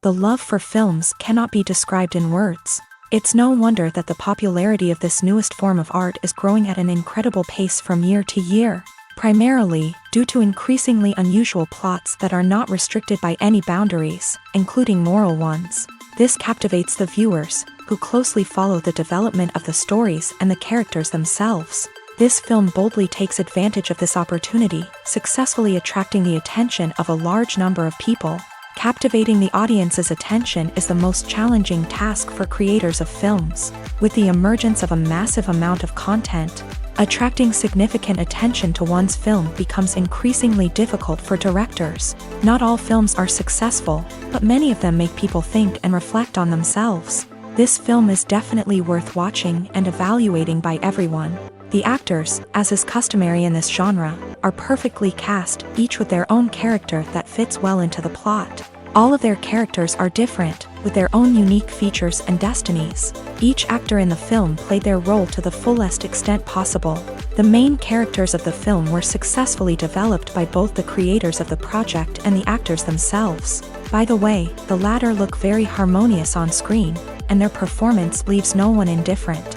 The love for films cannot be described in words. It's no wonder that the popularity of this newest form of art is growing at an incredible pace from year to year, primarily due to increasingly unusual plots that are not restricted by any boundaries, including moral ones. This captivates the viewers, who closely follow the development of the stories and the characters themselves. This film boldly takes advantage of this opportunity, successfully attracting the attention of a large number of people. Captivating the audience's attention is the most challenging task for creators of films. With the emergence of a massive amount of content, attracting significant attention to one's film becomes increasingly difficult for directors. Not all films are successful, but many of them make people think and reflect on themselves. This film is definitely worth watching and evaluating by everyone. The actors, as is customary in this genre, are perfectly cast, each with their own character that fits well into the plot. All of their characters are different, with their own unique features and destinies. Each actor in the film played their role to the fullest extent possible. The main characters of the film were successfully developed by both the creators of the project and the actors themselves. By the way, the latter look very harmonious on screen, and their performance leaves no one indifferent.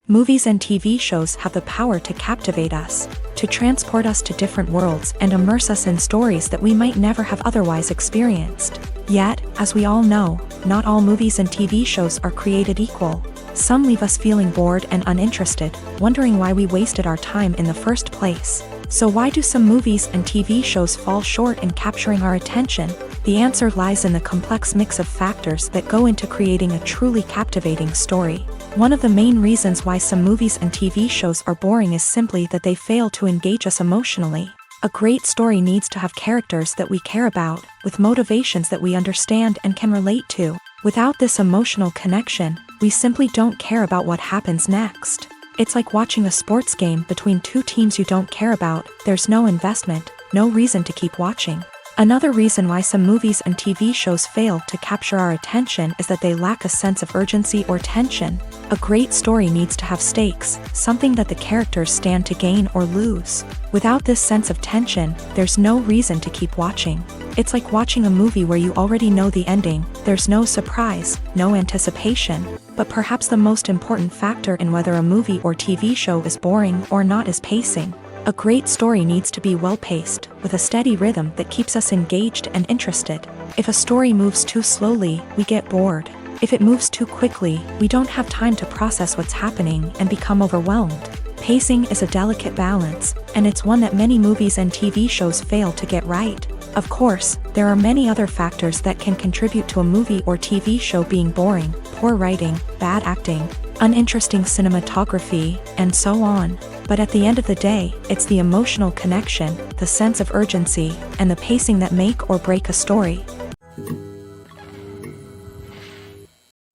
Movies and TV shows have the power to captivate us, to transport us to different worlds and immerse us in stories that we might never have otherwise experienced. Yet, as we all know, not all movies and TV shows are created equal. Some leave us feeling bored and uninterested, wondering why we wasted our time in the first place. So why do some movies and TV shows fall short in capturing our attention? The answer lies in the complex mix of factors that go into creating a truly captivating story. One of the main reasons why some movies and TV shows are boring is simply that they fail to engage us emotionally. A great story needs to have characters that we care about, with motivations that we understand and can relate to. Without this emotional connection, we simply don't care about what happens next. It's like watching a sports game between two teams you don't care about. There's no investment, no reason to keep watching. Another reason why some movies and TV shows fail to capture our attention is that they lack a sense of urgency or tension. A great story needs to have stakes, something that the characters stand to gain or lose. Without this sense of tension, there's no reason to keep watching. It's like watching a movie where you already know the ending. There's no surprise, no anticipation. But perhaps the most important factor in whether a movie or TV show is boring or not is pacing. A great story needs to be well-paced, with a steady rhythm that keeps us engaged and interested. If a story moves too slowly, we get bored. If it moves too quickly, we don't have time to process what's happening and become overwhelmed. Pacing is a delicate balance, and it's one that many movies and TV shows fail to get right. Of course, there are many other factors that can contribute to a movie or TV show being boring: poor writing, bad acting, uninteresting cinematography, and so on. But at the end of the day, it's the emotional connection, the sense of urgency, and the pacing that make or break a story.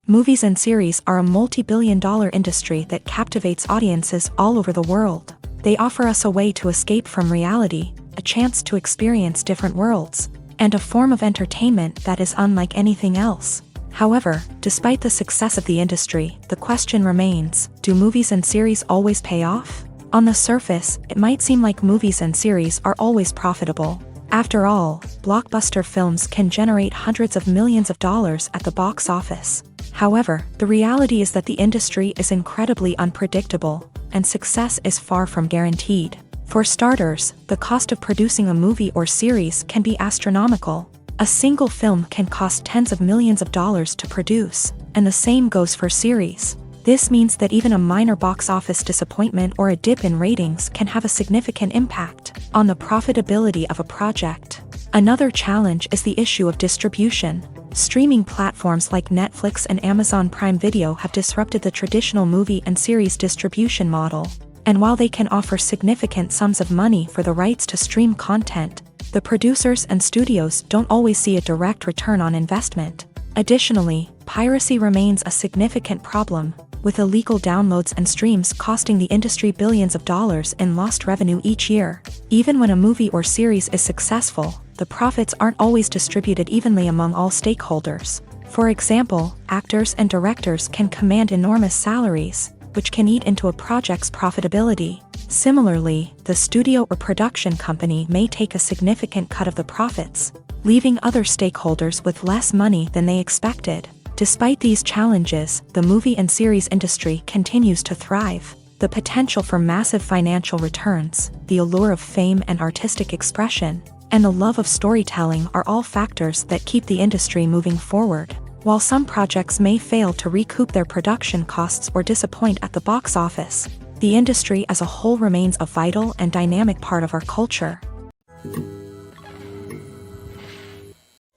Movies and series are a multi-billion-dollar industry that captivates audiences all over the world. They offer us a way to escape from reality, a chance to experience different worlds, and a form of entertainment that is unlike anything else. However, despite the success of the industry, the question remains, do movies and series always pay off? On the surface, it might seem like movies and series are always profitable. After all, blockbuster films can generate hundreds of millions of dollars at the box office. However, the reality is that the industry is incredibly unpredictable, and success is far from guaranteed. For starters, the cost of producing a movie or series can be astronomical. A single film can cost tens of millions of dollars to produce, and the same goes for series. This means that even a minor box office disappointment or a dip in ratings can have a significant impact on the profitability of a project. Another challenge is the issue of distribution. Streaming platforms like Netflix and Amazon Prime Video have disrupted the traditional movie and series distribution model. And while they can offer significant sums of money for the rights to stream content, the producers and studios don't always see a direct return on investment. Additionally, piracy remains a significant problem, with illegal downloads and streams costing the industry billions of dollars in lost revenue each year. Even when a movie or series is successful, the profits aren't always distributed evenly among all stakeholders. For example, actors and directors can command enormous salaries, which can eat into a project's profitability. Similarly, the studio or production company may take a significant cut of the profits, leaving other stakeholders with less money than they expected. Despite these challenges, the movie and series industry continues to thrive. The potential for massive financial returns, the allure of fame and artistic expression, and the love of storytelling are all factors that keep the industry moving forward. While some projects may fail to recoup their production costs or disappoint at the box office, the industry as a whole remains a vital and dynamic part of our culture.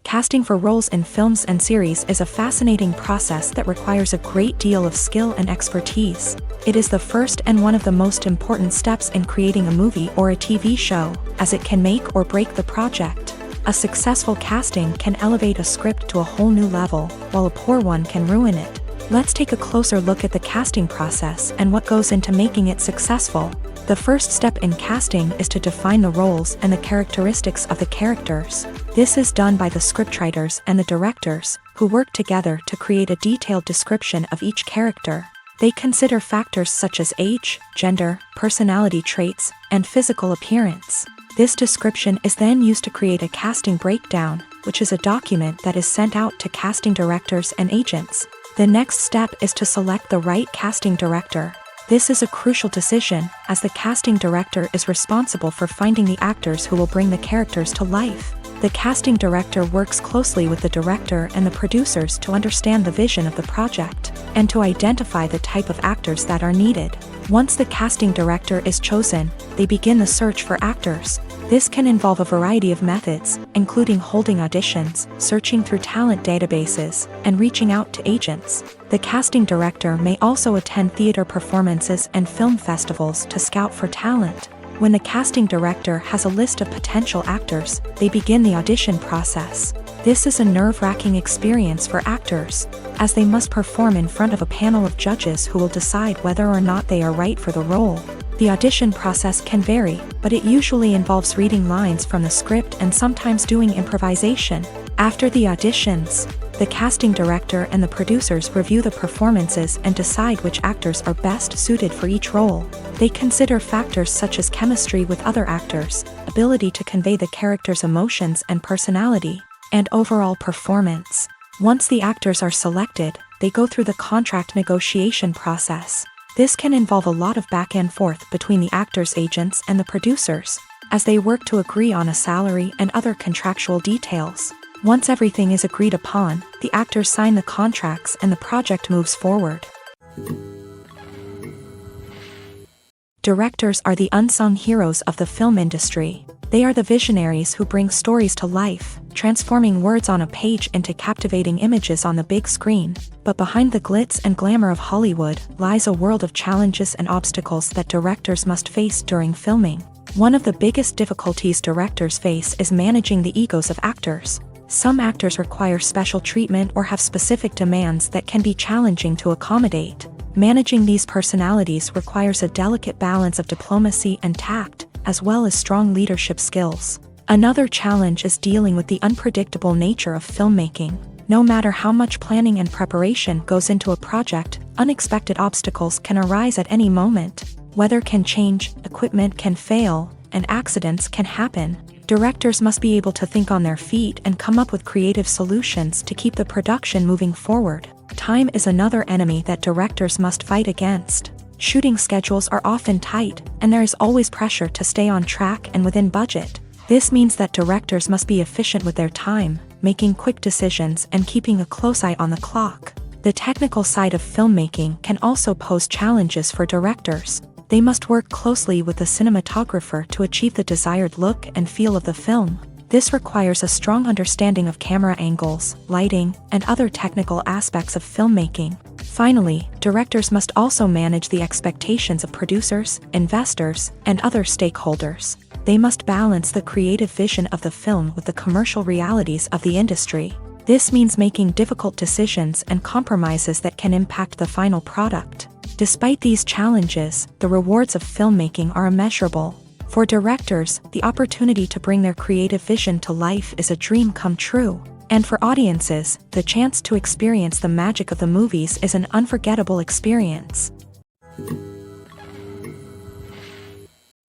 Casting for roles in films and series is a fascinating process that requires a great deal of skill and expertise. It is the first and one of the most important steps in creating a movie or a TV show, as it can make or break the project. A successful casting can elevate a script to a whole new level, while a poor one can ruin it. Let's take a closer look at the casting process and what goes into making it successful. The first step in casting is to define the roles and the characteristics of the characters. This is done by the scriptwriters and the directors, who work together to create a detailed description of each character. They consider factors such as age, gender, personality traits, and physical appearance. This description is then used to create a casting breakdown, which is a document that is sent out to casting directors and agents. The next step is to select the right casting director. This is a crucial decision, as the casting director is responsible for finding the actors who will bring the characters to life. The casting director works closely with the director and the producers to understand the vision of the project, and to identify the type of actors that are needed. Once the casting director is chosen, they begin the search for actors. This can involve a variety of methods, including holding auditions, searching through talent databases, and reaching out to agents. The casting director may also attend theater performances and film festivals to scout for talent. When the casting director has a list of potential actors, they begin the audition process. This is a nerve-wracking experience for actors, as they must perform in front of a panel of judges who will decide whether or not they are right for the role. The audition process can vary, but it usually involves reading lines from the script and sometimes doing improvisation. After the auditions, the casting director and the producers review the performances and decide which actors are best suited for each role. They consider factors such as chemistry with other actors, ability to convey the character's emotions and personality, and overall performance. Once the actors are selected, they go through the contract negotiation process. This can involve a lot of back and forth between the actors' agents and the producers, as they work to agree on a salary and other contractual details. Once everything is agreed upon, the actors sign the contracts and the project moves forward. Directors are the unsung heroes of the film industry. They are the visionaries who bring stories to life, transforming words on a page into captivating images on the big screen. But behind the glitz and glamour of Hollywood lies a world of challenges and obstacles that directors must face during filming. One of the biggest difficulties directors face is managing the egos of actors. Some actors require special treatment or have specific demands that can be challenging to accommodate. Managing these personalities requires a delicate balance of diplomacy and tact, as well as strong leadership skills. Another challenge is dealing with the unpredictable nature of filmmaking. No matter how much planning and preparation goes into a project, unexpected obstacles can arise at any moment. Weather can change, equipment can fail, and accidents can happen. Directors must be able to think on their feet and come up with creative solutions to keep the production moving forward. Time is another enemy that directors must fight against. Shooting schedules are often tight, and there is always pressure to stay on track and within budget. This means that directors must be efficient with their time, making quick decisions and keeping a close eye on the clock. The technical side of filmmaking can also pose challenges for directors. They must work closely with the cinematographer to achieve the desired look and feel of the film. This requires a strong understanding of camera angles, lighting, and other technical aspects of filmmaking. Finally, directors must also manage the expectations of producers, investors, and other stakeholders. They must balance the creative vision of the film with the commercial realities of the industry. This means making difficult decisions and compromises that can impact the final product. Despite these challenges, the rewards of filmmaking are immeasurable. For directors, the opportunity to bring their creative vision to life is a dream come true. And for audiences, the chance to experience the magic of the movies is an unforgettable experience.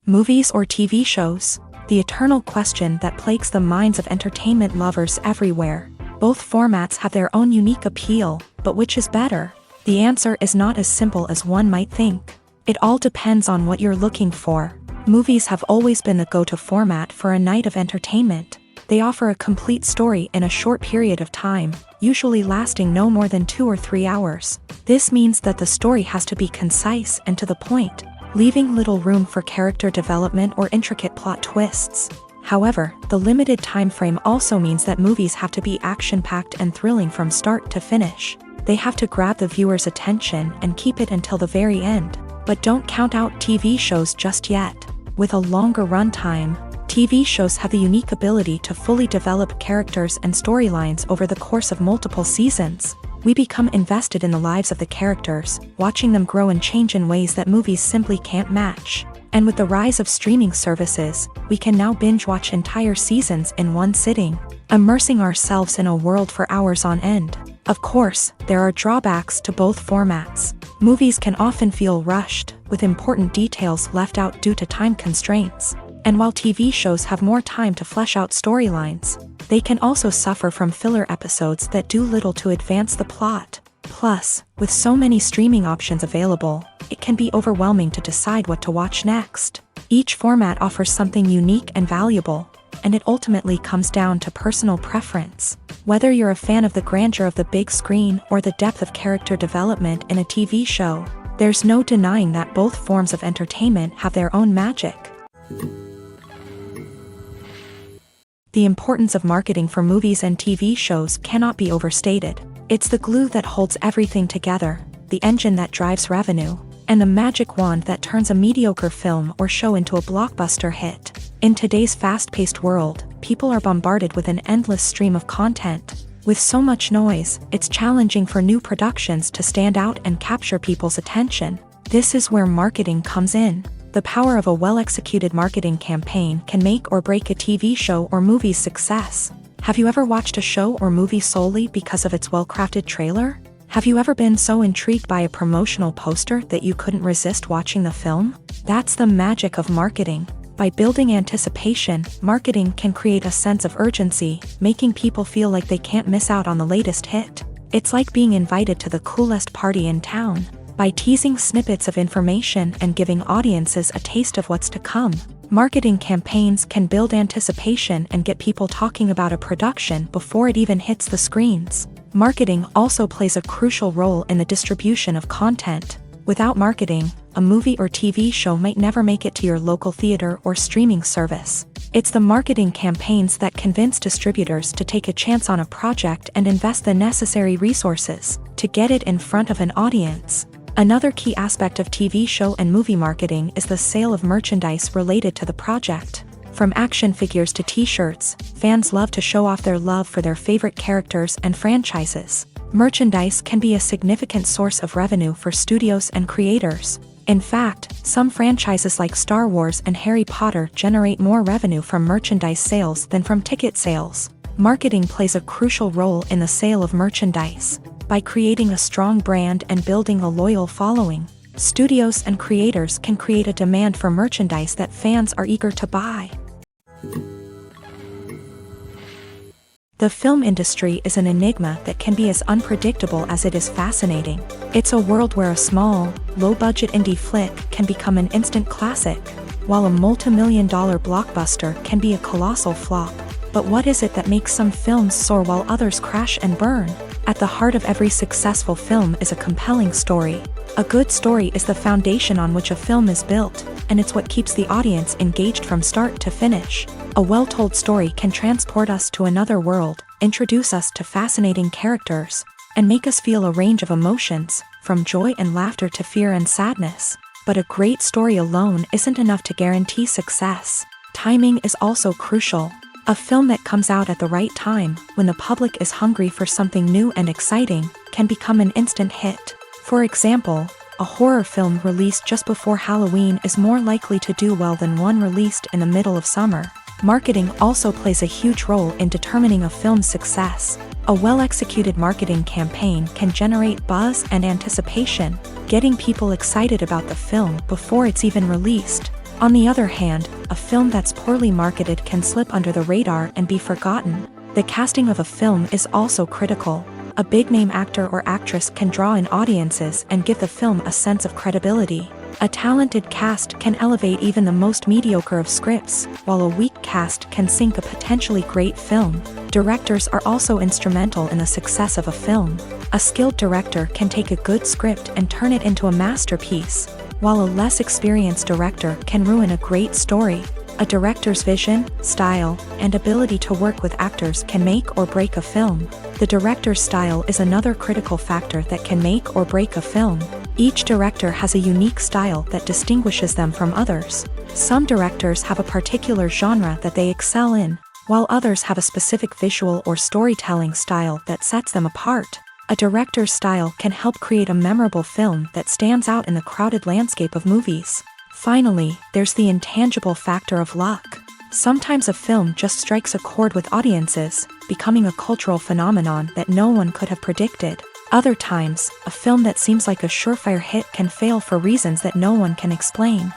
Movies or TV shows? The eternal question that plagues the minds of entertainment lovers everywhere. Both formats have their own unique appeal, but which is better? The answer is not as simple as one might think. It all depends on what you're looking for. Movies have always been the go-to format for a night of entertainment. They offer a complete story in a short period of time, usually lasting no more than 2 or 3 hours. This means that the story has to be concise and to the point, leaving little room for character development or intricate plot twists. However, the limited time frame also means that movies have to be action-packed and thrilling from start to finish. They have to grab the viewer's attention and keep it until the very end. But don't count out TV shows just yet. With a longer runtime, TV shows have the unique ability to fully develop characters and storylines over the course of multiple seasons. We become invested in the lives of the characters, watching them grow and change in ways that movies simply can't match. And with the rise of streaming services, we can now binge-watch entire seasons in one sitting, immersing ourselves in a world for hours on end. Of course, there are drawbacks to both formats. Movies can often feel rushed, with important details left out due to time constraints. And while TV shows have more time to flesh out storylines, they can also suffer from filler episodes that do little to advance the plot. Plus, with so many streaming options available, it can be overwhelming to decide what to watch next. Each format offers something unique and valuable, and it ultimately comes down to personal preference. Whether you're a fan of the grandeur of the big screen or the depth of character development in a TV show, there's no denying that both forms of entertainment have their own magic. The importance of marketing for movies and TV shows cannot be overstated. It's the glue that holds everything together, the engine that drives revenue, and the magic wand that turns a mediocre film or show into a blockbuster hit. In today's fast-paced world, people are bombarded with an endless stream of content. With so much noise, it's challenging for new productions to stand out and capture people's attention. This is where marketing comes in. The power of a well-executed marketing campaign can make or break a TV show or movie's success. Have you ever watched a show or movie solely because of its well-crafted trailer? Have you ever been so intrigued by a promotional poster that you couldn't resist watching the film? That's the magic of marketing. By building anticipation, marketing can create a sense of urgency, making people feel like they can't miss out on the latest hit. It's like being invited to the coolest party in town. By teasing snippets of information and giving audiences a taste of what's to come, marketing campaigns can build anticipation and get people talking about a production before it even hits the screens. Marketing also plays a crucial role in the distribution of content. Without marketing, a movie or TV show might never make it to your local theater or streaming service. It's the marketing campaigns that convince distributors to take a chance on a project and invest the necessary resources to get it in front of an audience. Another key aspect of TV show and movie marketing is the sale of merchandise related to the project. From action figures to t-shirts, fans love to show off their love for their favorite characters and franchises. Merchandise can be a significant source of revenue for studios and creators. In fact, some franchises like Star Wars and Harry Potter generate more revenue from merchandise sales than from ticket sales. Marketing plays a crucial role in the sale of merchandise. By creating a strong brand and building a loyal following, studios and creators can create a demand for merchandise that fans are eager to buy. The film industry is an enigma that can be as unpredictable as it is fascinating. It's a world where a small, low-budget indie flick can become an instant classic, while a multi-million-dollar blockbuster can be a colossal flop. But what is it that makes some films soar while others crash and burn? At the heart of every successful film is a compelling story. A good story is the foundation on which a film is built, and it's what keeps the audience engaged from start to finish. A well-told story can transport us to another world, introduce us to fascinating characters, and make us feel a range of emotions, from joy and laughter to fear and sadness. But a great story alone isn't enough to guarantee success. Timing is also crucial. A film that comes out at the right time, when the public is hungry for something new and exciting, can become an instant hit. For example, a horror film released just before Halloween is more likely to do well than one released in the middle of summer. Marketing also plays a huge role in determining a film's success. A well-executed marketing campaign can generate buzz and anticipation, getting people excited about the film before it's even released. On the other hand, a film that's poorly marketed can slip under the radar and be forgotten. The casting of a film is also critical. A big-name actor or actress can draw in audiences and give the film a sense of credibility. A talented cast can elevate even the most mediocre of scripts, while a weak cast can sink a potentially great film. Directors are also instrumental in the success of a film. A skilled director can take a good script and turn it into a masterpiece, while a less experienced director can ruin a great story. A director's vision, style, and ability to work with actors can make or break a film. The director's style is another critical factor that can make or break a film. Each director has a unique style that distinguishes them from others. Some directors have a particular genre that they excel in, while others have a specific visual or storytelling style that sets them apart. A director's style can help create a memorable film that stands out in the crowded landscape of movies. Finally, there's the intangible factor of luck. Sometimes a film just strikes a chord with audiences, becoming a cultural phenomenon that no one could have predicted. Other times, a film that seems like a surefire hit can fail for reasons that no one can explain.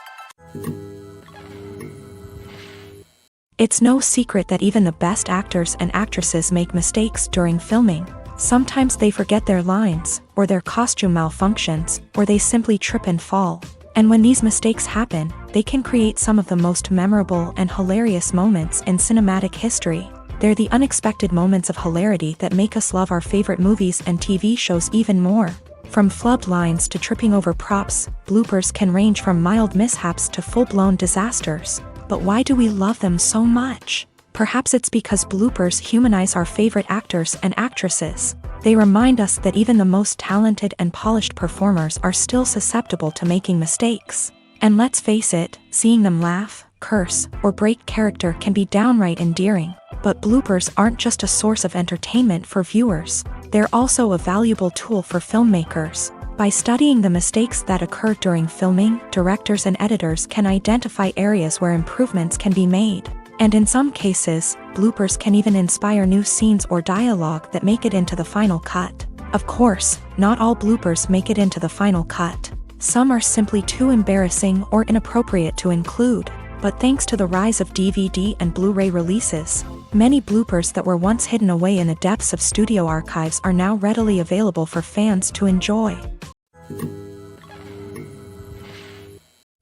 It's no secret that even the best actors and actresses make mistakes during filming. Sometimes they forget their lines, or their costume malfunctions, or they simply trip and fall. And when these mistakes happen, they can create some of the most memorable and hilarious moments in cinematic history. They're the unexpected moments of hilarity that make us love our favorite movies and TV shows even more. From flubbed lines to tripping over props, bloopers can range from mild mishaps to full-blown disasters. But why do we love them so much? Perhaps it's because bloopers humanize our favorite actors and actresses. They remind us that even the most talented and polished performers are still susceptible to making mistakes. And let's face it, seeing them laugh, curse, or break character can be downright endearing. But bloopers aren't just a source of entertainment for viewers. They're also a valuable tool for filmmakers. By studying the mistakes that occur during filming, directors and editors can identify areas where improvements can be made. And in some cases, bloopers can even inspire new scenes or dialogue that make it into the final cut. Of course, not all bloopers make it into the final cut. Some are simply too embarrassing or inappropriate to include. But thanks to the rise of DVD and Blu-ray releases, many bloopers that were once hidden away in the depths of studio archives are now readily available for fans to enjoy.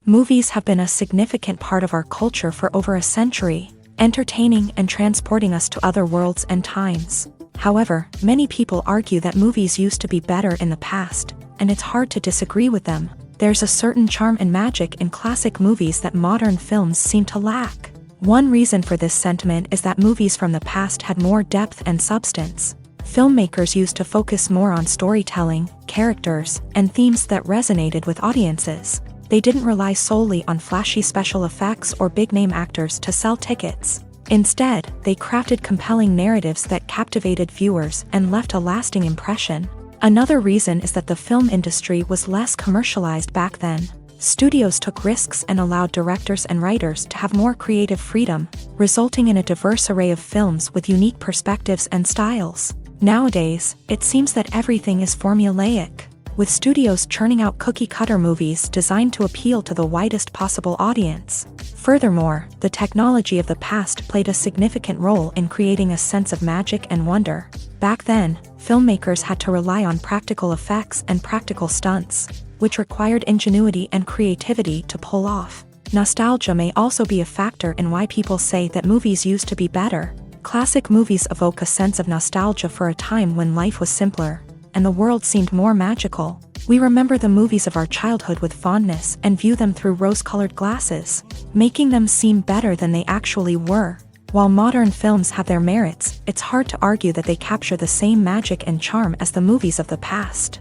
Movies have been a significant part of our culture for over a century, entertaining and transporting us to other worlds and times. However, many people argue that movies used to be better in the past, and it's hard to disagree with them. There's a certain charm and magic in classic movies that modern films seem to lack. One reason for this sentiment is that movies from the past had more depth and substance. Filmmakers used to focus more on storytelling, characters, and themes that resonated with audiences. They didn't rely solely on flashy special effects or big-name actors to sell tickets. Instead, they crafted compelling narratives that captivated viewers and left a lasting impression. Another reason is that the film industry was less commercialized back then. Studios took risks and allowed directors and writers to have more creative freedom, resulting in a diverse array of films with unique perspectives and styles. Nowadays, it seems that everything is formulaic, with studios churning out cookie-cutter movies designed to appeal to the widest possible audience. Furthermore, the technology of the past played a significant role in creating a sense of magic and wonder. Back then, filmmakers had to rely on practical effects and practical stunts, which required ingenuity and creativity to pull off. Nostalgia may also be a factor in why people say that movies used to be better. Classic movies evoke a sense of nostalgia for a time when life was simpler, and the world seemed more magical. We remember the movies of our childhood with fondness and view them through rose-colored glasses, making them seem better than they actually were. While modern films have their merits, it's hard to argue that they capture the same magic and charm as the movies of the past.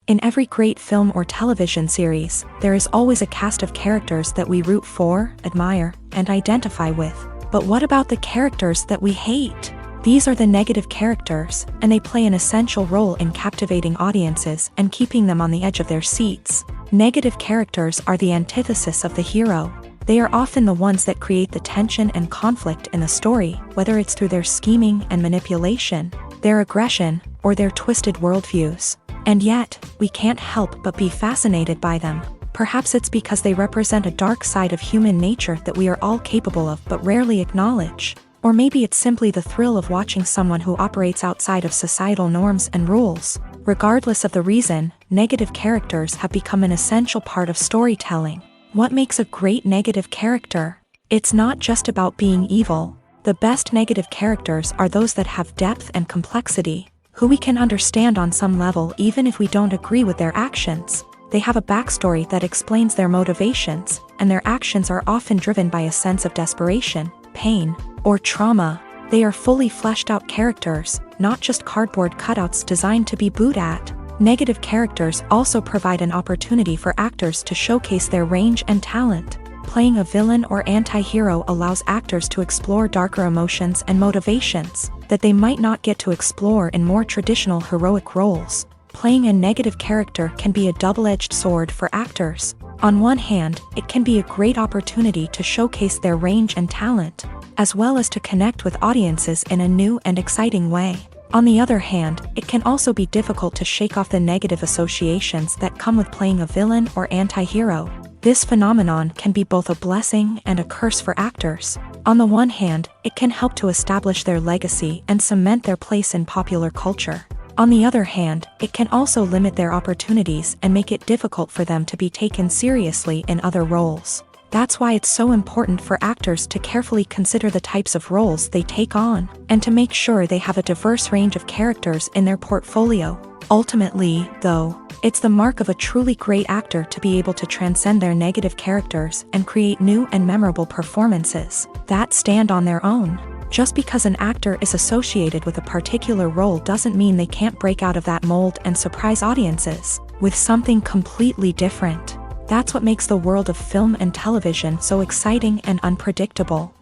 In every great film or television series, there is always a cast of characters that we root for, admire, and identify with. But what about the characters that we hate? These are the negative characters, and they play an essential role in captivating audiences and keeping them on the edge of their seats. Negative characters are the antithesis of the hero. They are often the ones that create the tension and conflict in the story, whether it's through their scheming and manipulation, their aggression, or their twisted worldviews. And yet, we can't help but be fascinated by them. Perhaps it's because they represent a dark side of human nature that we are all capable of but rarely acknowledge. Or maybe it's simply the thrill of watching someone who operates outside of societal norms and rules. Regardless of the reason, negative characters have become an essential part of storytelling. What makes a great negative character? It's not just about being evil. The best negative characters are those that have depth and complexity, who we can understand on some level even if we don't agree with their actions. They have a backstory that explains their motivations, and their actions are often driven by a sense of desperation, pain, or trauma. They are fully fleshed out characters, not just cardboard cutouts designed to be booed at. Negative characters also provide an opportunity for actors to showcase their range and talent. Playing a villain or anti-hero allows actors to explore darker emotions and motivations that they might not get to explore in more traditional heroic roles. Playing a negative character can be a double-edged sword for actors. On one hand, it can be a great opportunity to showcase their range and talent, as well as to connect with audiences in a new and exciting way. On the other hand, it can also be difficult to shake off the negative associations that come with playing a villain or anti-hero. This phenomenon can be both a blessing and a curse for actors. On the one hand, it can help to establish their legacy and cement their place in popular culture. On the other hand, it can also limit their opportunities and make it difficult for them to be taken seriously in other roles. That's why it's so important for actors to carefully consider the types of roles they take on, and to make sure they have a diverse range of characters in their portfolio. Ultimately, though, it's the mark of a truly great actor to be able to transcend their negative characters and create new and memorable performances that stand on their own. Just because an actor is associated with a particular role doesn't mean they can't break out of that mold and surprise audiences with something completely different. That's what makes the world of film and television so exciting and unpredictable.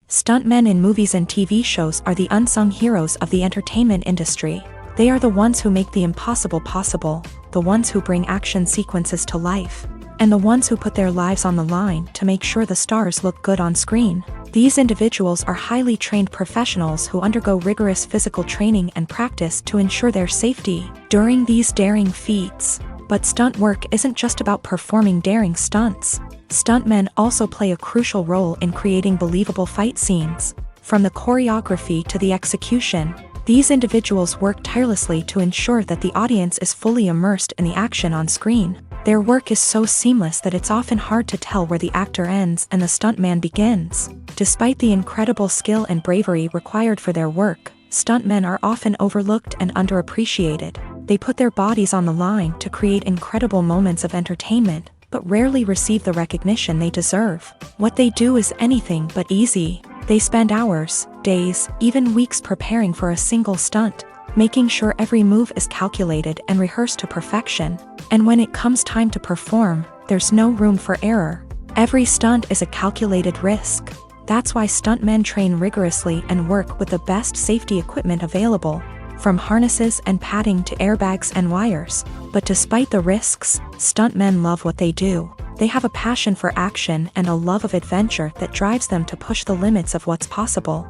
Stuntmen in movies and TV shows are the unsung heroes of the entertainment industry. They are the ones who make the impossible possible, the ones who bring action sequences to life, and the ones who put their lives on the line to make sure the stars look good on screen. These individuals are highly trained professionals who undergo rigorous physical training and practice to ensure their safety during these daring feats. But stunt work isn't just about performing daring stunts. Stuntmen also play a crucial role in creating believable fight scenes. From the choreography to the execution, these individuals work tirelessly to ensure that the audience is fully immersed in the action on screen. Their work is so seamless that it's often hard to tell where the actor ends and the stuntman begins. Despite the incredible skill and bravery required for their work, stuntmen are often overlooked and underappreciated. They put their bodies on the line to create incredible moments of entertainment, but rarely receive the recognition they deserve. What they do is anything but easy. They spend hours, days, even weeks preparing for a single stunt, making sure every move is calculated and rehearsed to perfection. And when it comes time to perform, there's no room for error. Every stunt is a calculated risk. That's why stuntmen train rigorously and work with the best safety equipment available, from harnesses and padding to airbags and wires. But despite the risks, stuntmen love what they do. They have a passion for action and a love of adventure that drives them to push the limits of what's possible.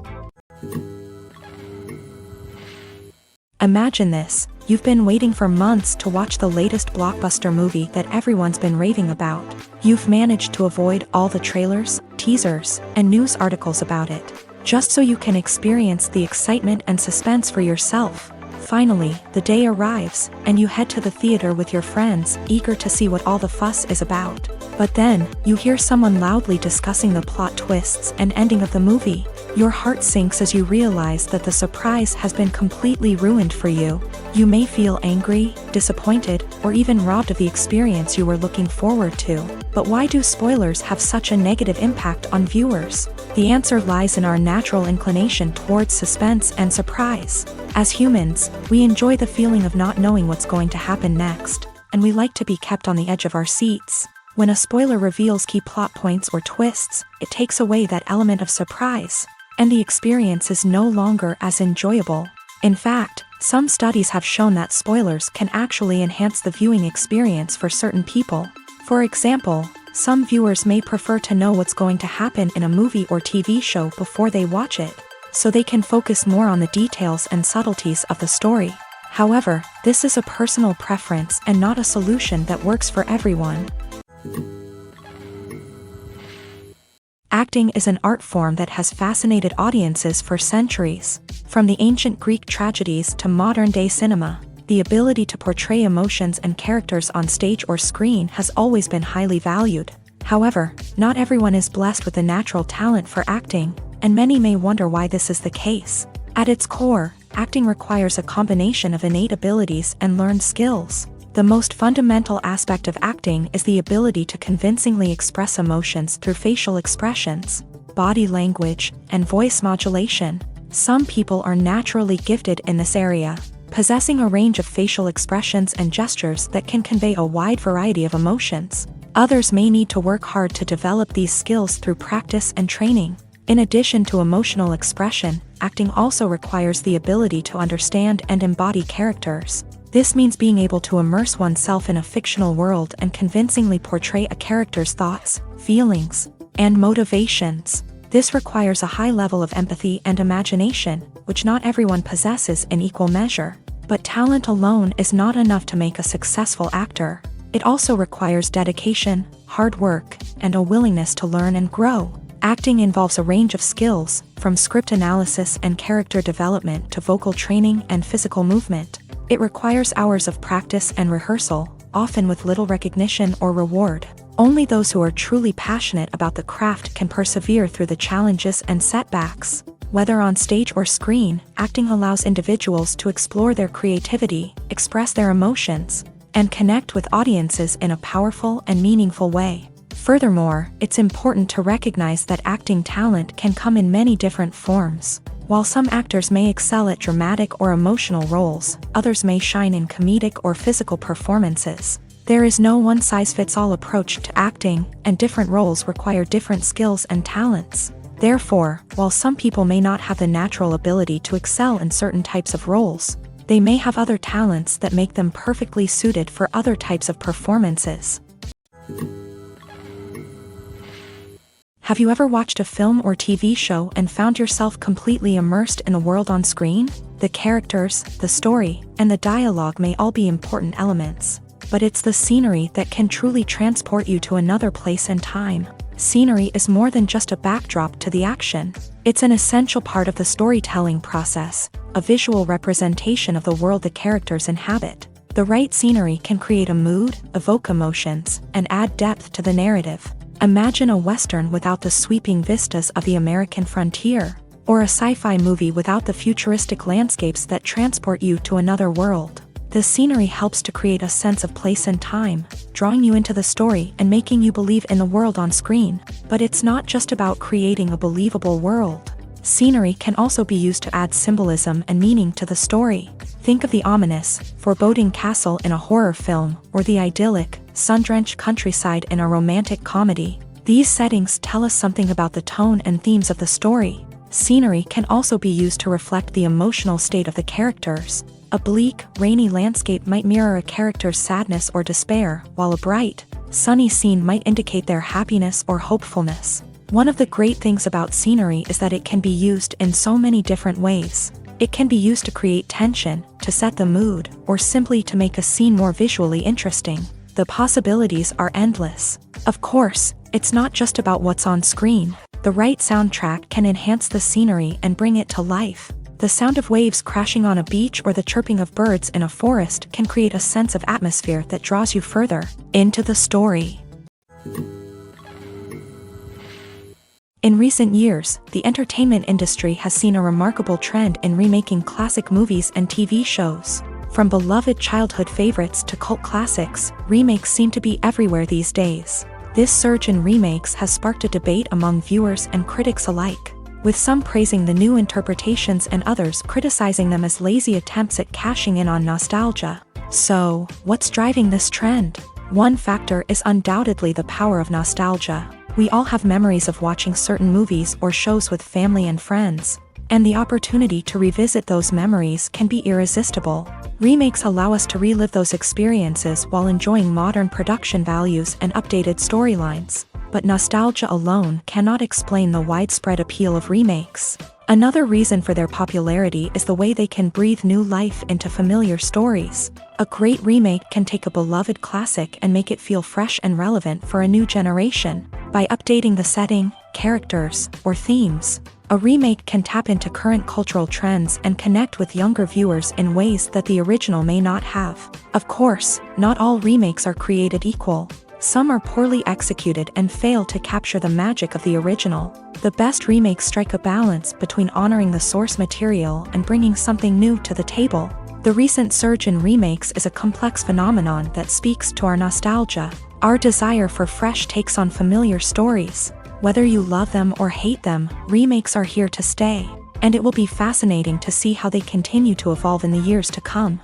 Imagine this. You've been waiting for months to watch the latest blockbuster movie that everyone's been raving about. You've managed to avoid all the trailers, teasers, and news articles about it, just so you can experience the excitement and suspense for yourself. Finally, the day arrives, and you head to the theater with your friends, eager to see what all the fuss is about. But then, you hear someone loudly discussing the plot twists and ending of the movie. Your heart sinks as you realize that the surprise has been completely ruined for you. You may feel angry, disappointed, or even robbed of the experience you were looking forward to. But why do spoilers have such a negative impact on viewers? The answer lies in our natural inclination towards suspense and surprise. As humans, we enjoy the feeling of not knowing what's going to happen next, and we like to be kept on the edge of our seats. When a spoiler reveals key plot points or twists, it takes away that element of surprise, and the experience is no longer as enjoyable. In fact, some studies have shown that spoilers can actually enhance the viewing experience for certain people. For example, some viewers may prefer to know what's going to happen in a movie or TV show before they watch it, so they can focus more on the details and subtleties of the story. However, this is a personal preference and not a solution that works for everyone. Acting is an art form that has fascinated audiences for centuries. From the ancient Greek tragedies to modern-day cinema, the ability to portray emotions and characters on stage or screen has always been highly valued. However, not everyone is blessed with the natural talent for acting, and many may wonder why this is the case. At its core, acting requires a combination of innate abilities and learned skills. The most fundamental aspect of acting is the ability to convincingly express emotions through facial expressions, body language, and voice modulation. Some people are naturally gifted in this area, possessing a range of facial expressions and gestures that can convey a wide variety of emotions. Others may need to work hard to develop these skills through practice and training. In addition to emotional expression, acting also requires the ability to understand and embody characters. This means being able to immerse oneself in a fictional world and convincingly portray a character's thoughts, feelings, and motivations. This requires a high level of empathy and imagination, which not everyone possesses in equal measure. But talent alone is not enough to make a successful actor. It also requires dedication, hard work, and a willingness to learn and grow. Acting involves a range of skills, from script analysis and character development to vocal training and physical movement. It requires hours of practice and rehearsal, often with little recognition or reward. Only those who are truly passionate about the craft can persevere through the challenges and setbacks. Whether on stage or screen, acting allows individuals to explore their creativity, express their emotions, and connect with audiences in a powerful and meaningful way. Furthermore, it's important to recognize that acting talent can come in many different forms. While some actors may excel at dramatic or emotional roles, others may shine in comedic or physical performances. There is no one-size-fits-all approach to acting, and different roles require different skills and talents. Therefore, while some people may not have the natural ability to excel in certain types of roles, they may have other talents that make them perfectly suited for other types of performances. Have you ever watched a film or TV show and found yourself completely immersed in the world on screen? The characters, the story, and the dialogue may all be important elements, but it's the scenery that can truly transport you to another place and time. Scenery is more than just a backdrop to the action. It's an essential part of the storytelling process, a visual representation of the world the characters inhabit. The right scenery can create a mood, evoke emotions, and add depth to the narrative. Imagine a Western without the sweeping vistas of the American frontier, or a sci-fi movie without the futuristic landscapes that transport you to another world. The scenery helps to create a sense of place and time, drawing you into the story and making you believe in the world on screen. But it's not just about creating a believable world. Scenery can also be used to add symbolism and meaning to the story. Think of the ominous, foreboding castle in a horror film, or the idyllic, sun-drenched countryside in a romantic comedy. These settings tell us something about the tone and themes of the story. Scenery can also be used to reflect the emotional state of the characters. A bleak, rainy landscape might mirror a character's sadness or despair, while a bright, sunny scene might indicate their happiness or hopefulness. One of the great things about scenery is that it can be used in so many different ways. It can be used to create tension, to set the mood, or simply to make a scene more visually interesting. The possibilities are endless. Of course, it's not just about what's on screen. The right soundtrack can enhance the scenery and bring it to life. The sound of waves crashing on a beach or the chirping of birds in a forest can create a sense of atmosphere that draws you further into the story. In recent years, the entertainment industry has seen a remarkable trend in remaking classic movies and TV shows. From beloved childhood favorites to cult classics, remakes seem to be everywhere these days. This surge in remakes has sparked a debate among viewers and critics alike, with some praising the new interpretations and others criticizing them as lazy attempts at cashing in on nostalgia. So, what's driving this trend? One factor is undoubtedly the power of nostalgia. We all have memories of watching certain movies or shows with family and friends, and the opportunity to revisit those memories can be irresistible. Remakes allow us to relive those experiences while enjoying modern production values and updated storylines. But nostalgia alone cannot explain the widespread appeal of remakes. Another reason for their popularity is the way they can breathe new life into familiar stories. A great remake can take a beloved classic and make it feel fresh and relevant for a new generation. By updating the setting, characters, or themes, a remake can tap into current cultural trends and connect with younger viewers in ways that the original may not have. Of course, not all remakes are created equal. Some are poorly executed and fail to capture the magic of the original. The best remakes strike a balance between honoring the source material and bringing something new to the table. The recent surge in remakes is a complex phenomenon that speaks to our nostalgia, our desire for fresh takes on familiar stories. Whether you love them or hate them, remakes are here to stay, and it will be fascinating to see how they continue to evolve in the years to come.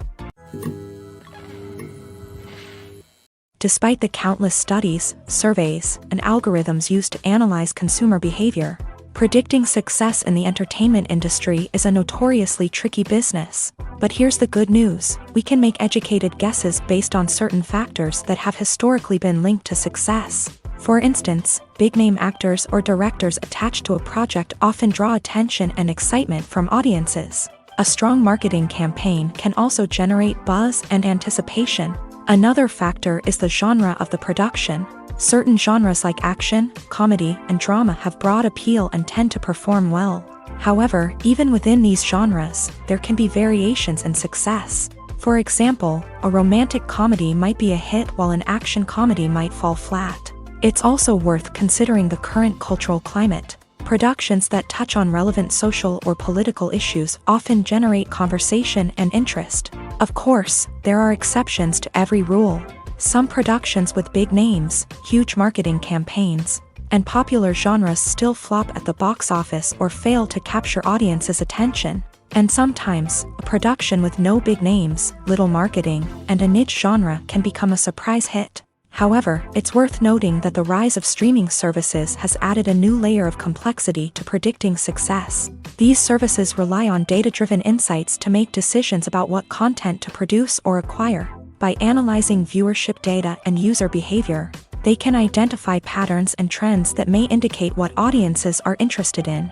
Despite the countless studies, surveys, and algorithms used to analyze consumer behavior, predicting success in the entertainment industry is a notoriously tricky business. But here's the good news: we can make educated guesses based on certain factors that have historically been linked to success. For instance, big-name actors or directors attached to a project often draw attention and excitement from audiences. A strong marketing campaign can also generate buzz and anticipation. Another factor is the genre of the production. Certain genres like action, comedy, and drama have broad appeal and tend to perform well. However, even within these genres, there can be variations in success. For example, a romantic comedy might be a hit while an action comedy might fall flat. It's also worth considering the current cultural climate. Productions that touch on relevant social or political issues often generate conversation and interest. Of course, there are exceptions to every rule. Some productions with big names, huge marketing campaigns, and popular genres still flop at the box office or fail to capture audiences' attention. And sometimes, a production with no big names, little marketing, and a niche genre can become a surprise hit. However, it's worth noting that the rise of streaming services has added a new layer of complexity to predicting success. These services rely on data-driven insights to make decisions about what content to produce or acquire. By analyzing viewership data and user behavior, they can identify patterns and trends that may indicate what audiences are interested in.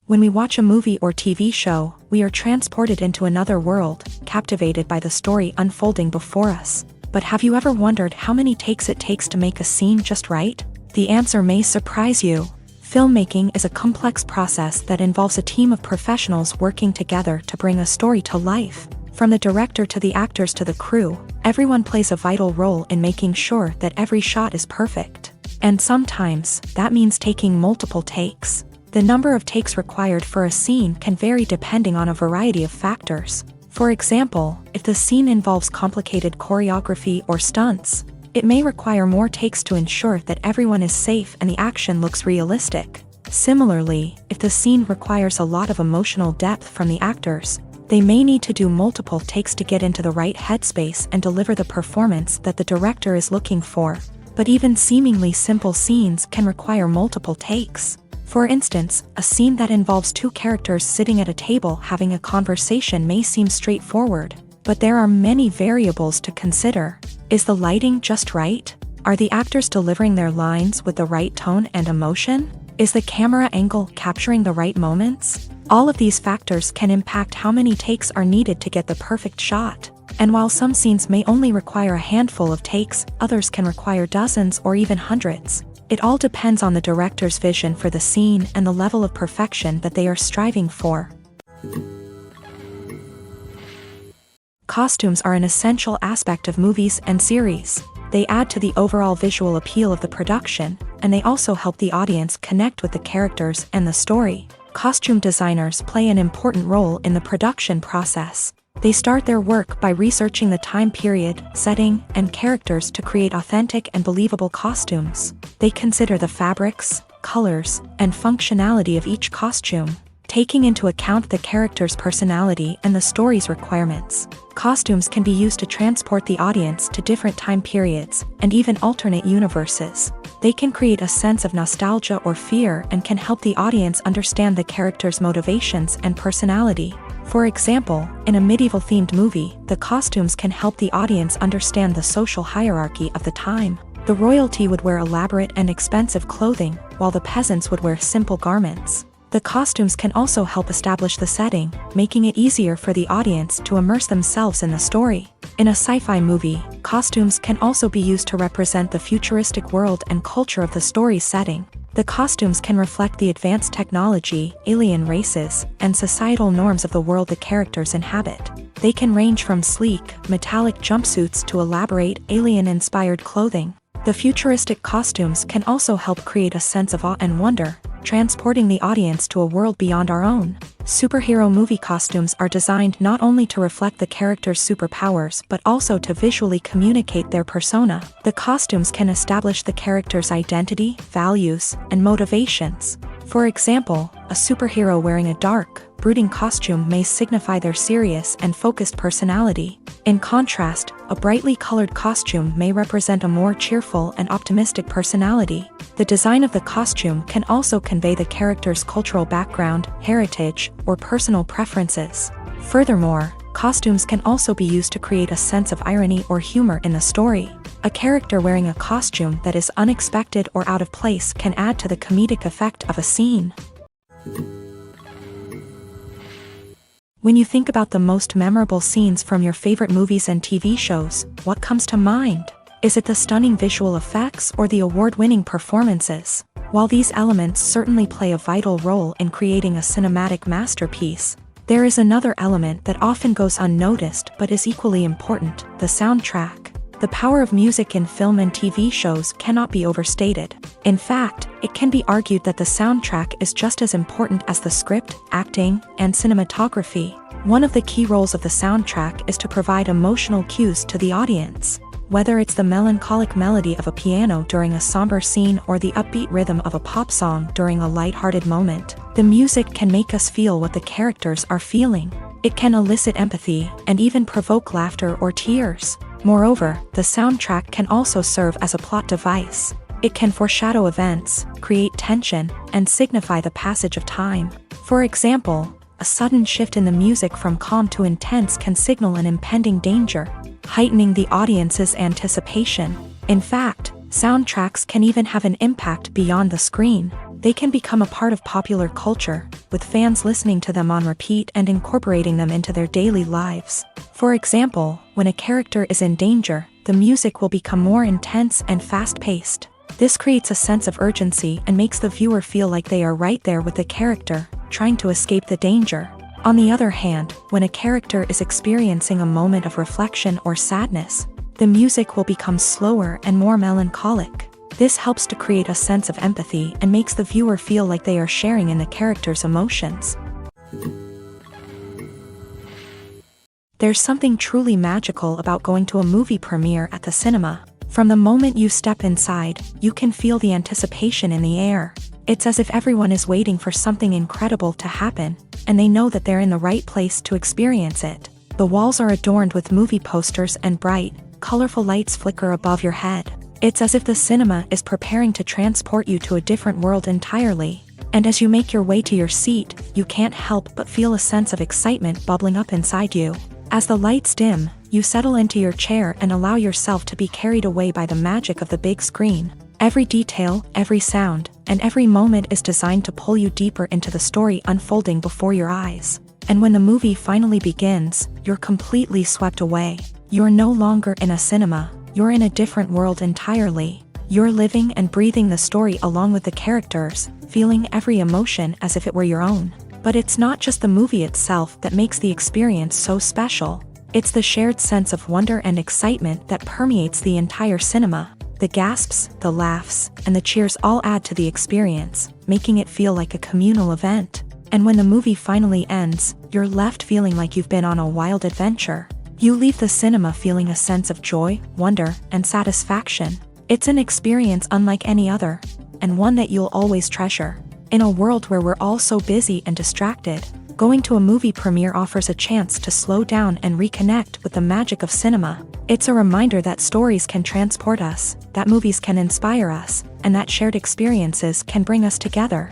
When we watch a movie or TV show, we are transported into another world, captivated by the story unfolding before us. But have you ever wondered how many takes it takes to make a scene just right? The answer may surprise you. Filmmaking is a complex process that involves a team of professionals working together to bring a story to life. From the director to the actors to the crew, everyone plays a vital role in making sure that every shot is perfect. And sometimes, that means taking multiple takes. The number of takes required for a scene can vary depending on a variety of factors. For example, if the scene involves complicated choreography or stunts, it may require more takes to ensure that everyone is safe and the action looks realistic. Similarly, if the scene requires a lot of emotional depth from the actors, they may need to do multiple takes to get into the right headspace and deliver the performance that the director is looking for. But even seemingly simple scenes can require multiple takes. For instance, a scene that involves two characters sitting at a table having a conversation may seem straightforward, but there are many variables to consider. Is the lighting just right? Are the actors delivering their lines with the right tone and emotion? Is the camera angle capturing the right moments? All of these factors can impact how many takes are needed to get the perfect shot. And while some scenes may only require a handful of takes, others can require dozens or even hundreds. It all depends on the director's vision for the scene and the level of perfection that they are striving for. Costumes are an essential aspect of movies and series. They add to the overall visual appeal of the production, and they also help the audience connect with the characters and the story. Costume designers play an important role in the production process. They start their work by researching the time period, setting, and characters to create authentic and believable costumes. They consider the fabrics, colors, and functionality of each costume, taking into account the character's personality and the story's requirements. Costumes can be used to transport the audience to different time periods and even alternate universes. They can create a sense of nostalgia or fear and can help the audience understand the character's motivations and personality. For example, in a medieval-themed movie, the costumes can help the audience understand the social hierarchy of the time. The royalty would wear elaborate and expensive clothing, while the peasants would wear simple garments. The costumes can also help establish the setting, making it easier for the audience to immerse themselves in the story. In a sci-fi movie, costumes can also be used to represent the futuristic world and culture of the story's setting. The costumes can reflect the advanced technology, alien races, and societal norms of the world the characters inhabit. They can range from sleek, metallic jumpsuits to elaborate, alien-inspired clothing. The futuristic costumes can also help create a sense of awe and wonder, transporting the audience to a world beyond our own. Superhero movie costumes are designed not only to reflect the character's superpowers but also to visually communicate their persona. The costumes can establish the character's identity, values, and motivations. For example, a superhero wearing a dark, brooding costume may signify their serious and focused personality. In contrast, a brightly colored costume may represent a more cheerful and optimistic personality. The design of the costume can also convey the character's cultural background, heritage, or personal preferences. Furthermore, costumes can also be used to create a sense of irony or humor in the story. A character wearing a costume that is unexpected or out of place can add to the comedic effect of a scene. When you think about the most memorable scenes from your favorite movies and TV shows, what comes to mind? Is it the stunning visual effects or the award-winning performances? While these elements certainly play a vital role in creating a cinematic masterpiece, there is another element that often goes unnoticed but is equally important: the soundtrack. The power of music in film and TV shows cannot be overstated. In fact, it can be argued that the soundtrack is just as important as the script, acting, and cinematography. One of the key roles of the soundtrack is to provide emotional cues to the audience. Whether it's the melancholic melody of a piano during a somber scene or the upbeat rhythm of a pop song during a lighthearted moment, the music can make us feel what the characters are feeling. It can elicit empathy and even provoke laughter or tears. Moreover, the soundtrack can also serve as a plot device. It can foreshadow events, create tension, and signify the passage of time. For example, a sudden shift in the music from calm to intense can signal an impending danger, heightening the audience's anticipation. In fact, soundtracks can even have an impact beyond the screen. They can become a part of popular culture, with fans listening to them on repeat and incorporating them into their daily lives. For example, when a character is in danger, the music will become more intense and fast-paced. This creates a sense of urgency and makes the viewer feel like they are right there with the character, trying to escape the danger. On the other hand, when a character is experiencing a moment of reflection or sadness, the music will become slower and more melancholic. This helps to create a sense of empathy and makes the viewer feel like they are sharing in the character's emotions. There's something truly magical about going to a movie premiere at the cinema. From the moment you step inside, you can feel the anticipation in the air. It's as if everyone is waiting for something incredible to happen, and they know that they're in the right place to experience it. The walls are adorned with movie posters and bright, colorful lights flicker above your head. It's as if the cinema is preparing to transport you to a different world entirely. And as you make your way to your seat, you can't help but feel a sense of excitement bubbling up inside you. As the lights dim, you settle into your chair and allow yourself to be carried away by the magic of the big screen. Every detail, every sound, and every moment is designed to pull you deeper into the story unfolding before your eyes. And when the movie finally begins, you're completely swept away. You're no longer in a cinema, you're in a different world entirely. You're living and breathing the story along with the characters, feeling every emotion as if it were your own. But it's not just the movie itself that makes the experience so special. It's the shared sense of wonder and excitement that permeates the entire cinema. The gasps, the laughs, and the cheers all add to the experience, making it feel like a communal event. And when the movie finally ends, you're left feeling like you've been on a wild adventure. You leave the cinema feeling a sense of joy, wonder, and satisfaction. It's an experience unlike any other, and one that you'll always treasure. In a world where we're all so busy and distracted, going to a movie premiere offers a chance to slow down and reconnect with the magic of cinema. It's a reminder that stories can transport us, that movies can inspire us, and that shared experiences can bring us together.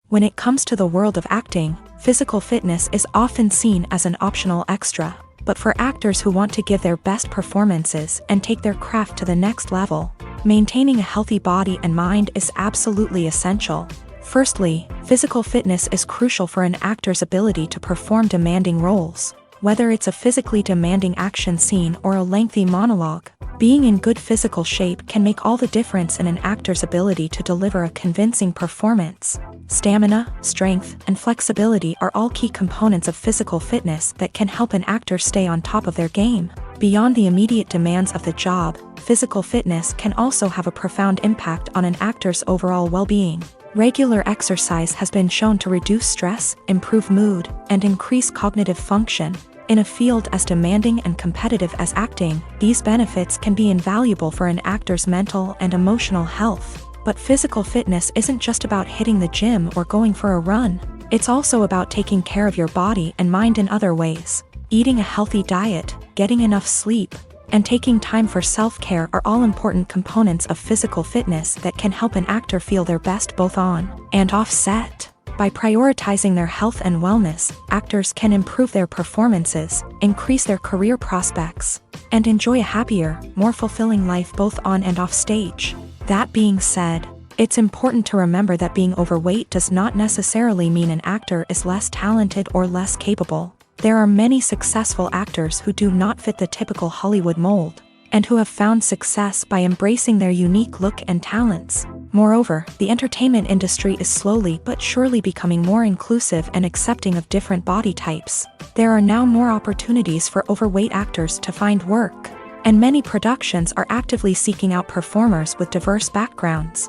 When it comes to the world of acting, physical fitness is often seen as an optional extra. But for actors who want to give their best performances and take their craft to the next level, maintaining a healthy body and mind is absolutely essential. Firstly, physical fitness is crucial for an actor's ability to perform demanding roles. Whether it's a physically demanding action scene or a lengthy monologue, being in good physical shape can make all the difference in an actor's ability to deliver a convincing performance. Stamina, strength, and flexibility are all key components of physical fitness that can help an actor stay on top of their game. Beyond the immediate demands of the job, physical fitness can also have a profound impact on an actor's overall well-being. Regular exercise has been shown to reduce stress, improve mood, and increase cognitive function. In a field as demanding and competitive as acting, these benefits can be invaluable for an actor's mental and emotional health. But physical fitness isn't just about hitting the gym or going for a run. It's also about taking care of your body and mind in other ways. Eating a healthy diet, getting enough sleep, and taking time for self-care are all important components of physical fitness that can help an actor feel their best both on and off set. By prioritizing their health and wellness, actors can improve their performances, increase their career prospects, and enjoy a happier, more fulfilling life both on and off stage. That being said, it's important to remember that being overweight does not necessarily mean an actor is less talented or less capable. There are many successful actors who do not fit the typical Hollywood mold, and who have found success by embracing their unique look and talents. Moreover, the entertainment industry is slowly but surely becoming more inclusive and accepting of different body types. There are now more opportunities for overweight actors to find work, and many productions are actively seeking out performers with diverse backgrounds.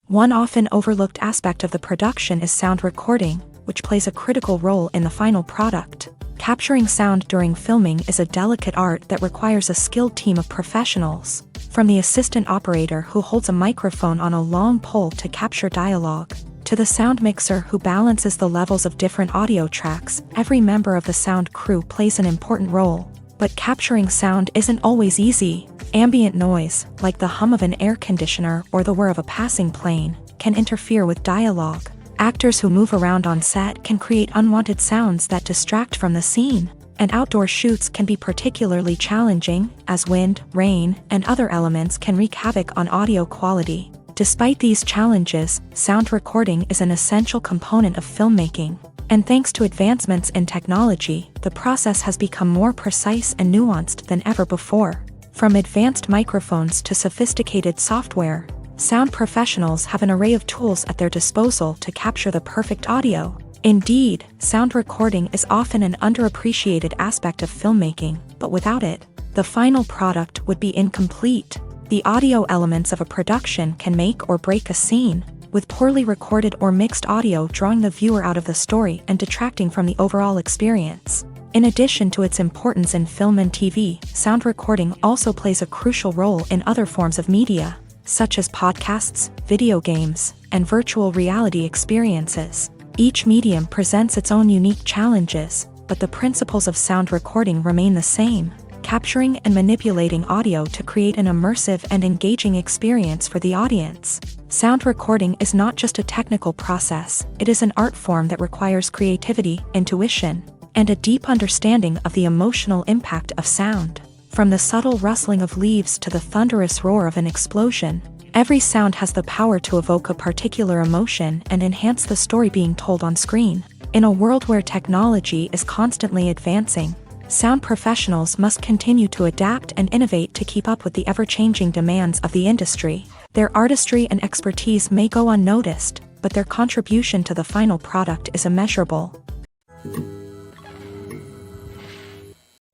One often overlooked aspect of the production is sound recording, which plays a critical role in the final product. Capturing sound during filming is a delicate art that requires a skilled team of professionals. From the assistant operator who holds a microphone on a long pole to capture dialogue, to the sound mixer who balances the levels of different audio tracks, every member of the sound crew plays an important role. But capturing sound isn't always easy. Ambient noise, like the hum of an air conditioner or the whir of a passing plane, can interfere with dialogue. Actors who move around on set can create unwanted sounds that distract from the scene, and outdoor shoots can be particularly challenging, as wind, rain, and other elements can wreak havoc on audio quality. Despite these challenges, sound recording is an essential component of filmmaking, and thanks to advancements in technology, the process has become more precise and nuanced than ever before. From advanced microphones to sophisticated software, sound professionals have an array of tools at their disposal to capture the perfect audio. Indeed, sound recording is often an underappreciated aspect of filmmaking, but without it, the final product would be incomplete. The audio elements of a production can make or break a scene, with poorly recorded or mixed audio drawing the viewer out of the story and detracting from the overall experience. In addition to its importance in film and TV, sound recording also plays a crucial role in other forms of media, such as podcasts, video games, and virtual reality experiences. Each medium presents its own unique challenges, but the principles of sound recording remain the same: capturing and manipulating audio to create an immersive and engaging experience for the audience. Sound recording is not just a technical process, it is an art form that requires creativity, intuition, and a deep understanding of the emotional impact of sound. From the subtle rustling of leaves to the thunderous roar of an explosion, every sound has the power to evoke a particular emotion and enhance the story being told on screen. In a world where technology is constantly advancing, sound professionals must continue to adapt and innovate to keep up with the ever-changing demands of the industry. Their artistry and expertise may go unnoticed, but their contribution to the final product is immeasurable.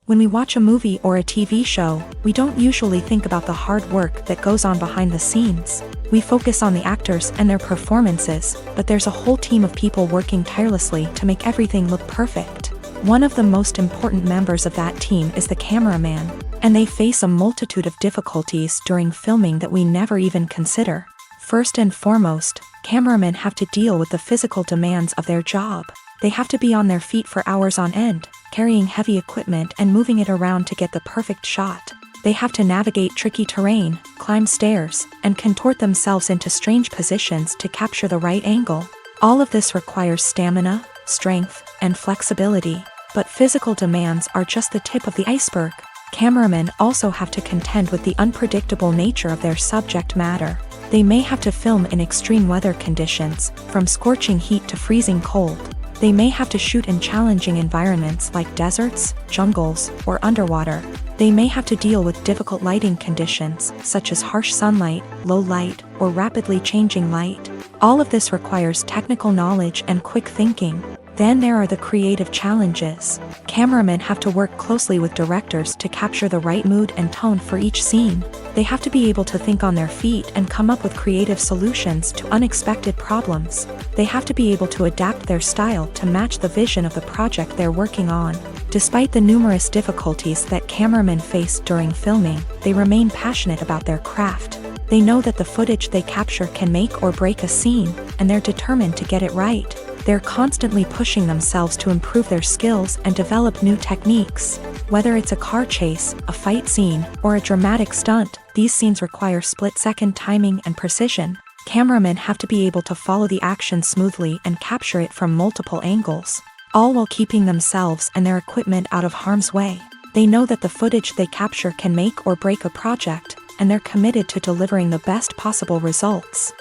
When we watch a movie or a TV show, we don't usually think about the hard work that goes on behind the scenes. We focus on the actors and their performances, but there's a whole team of people working tirelessly to make everything look perfect. One of the most important members of that team is the cameraman, and they face a multitude of difficulties during filming that we never even consider. First and foremost, cameramen have to deal with the physical demands of their job. They have to be on their feet for hours on end, carrying heavy equipment and moving it around to get the perfect shot. They have to navigate tricky terrain, climb stairs, and contort themselves into strange positions to capture the right angle. All of this requires stamina, strength, and flexibility. But physical demands are just the tip of the iceberg. Cameramen also have to contend with the unpredictable nature of their subject matter. They may have to film in extreme weather conditions, from scorching heat to freezing cold. They may have to shoot in challenging environments like deserts, jungles, or underwater. They may have to deal with difficult lighting conditions, such as harsh sunlight, low light, or rapidly changing light. All of this requires technical knowledge and quick thinking. Then there are the creative challenges. Cameramen have to work closely with directors to capture the right mood and tone for each scene. They have to be able to think on their feet and come up with creative solutions to unexpected problems. They have to be able to adapt their style to match the vision of the project they're working on. Despite the numerous difficulties that cameramen face during filming, they remain passionate about their craft. They know that the footage they capture can make or break a scene, and they're determined to get it right. They're constantly pushing themselves to improve their skills and develop new techniques. Whether it's a car chase, a fight scene, or a dramatic stunt, these scenes require split-second timing and precision. Cameramen have to be able to follow the action smoothly and capture it from multiple angles, all while keeping themselves and their equipment out of harm's way. They know that the footage they capture can make or break a project, and they're committed to delivering the best possible results.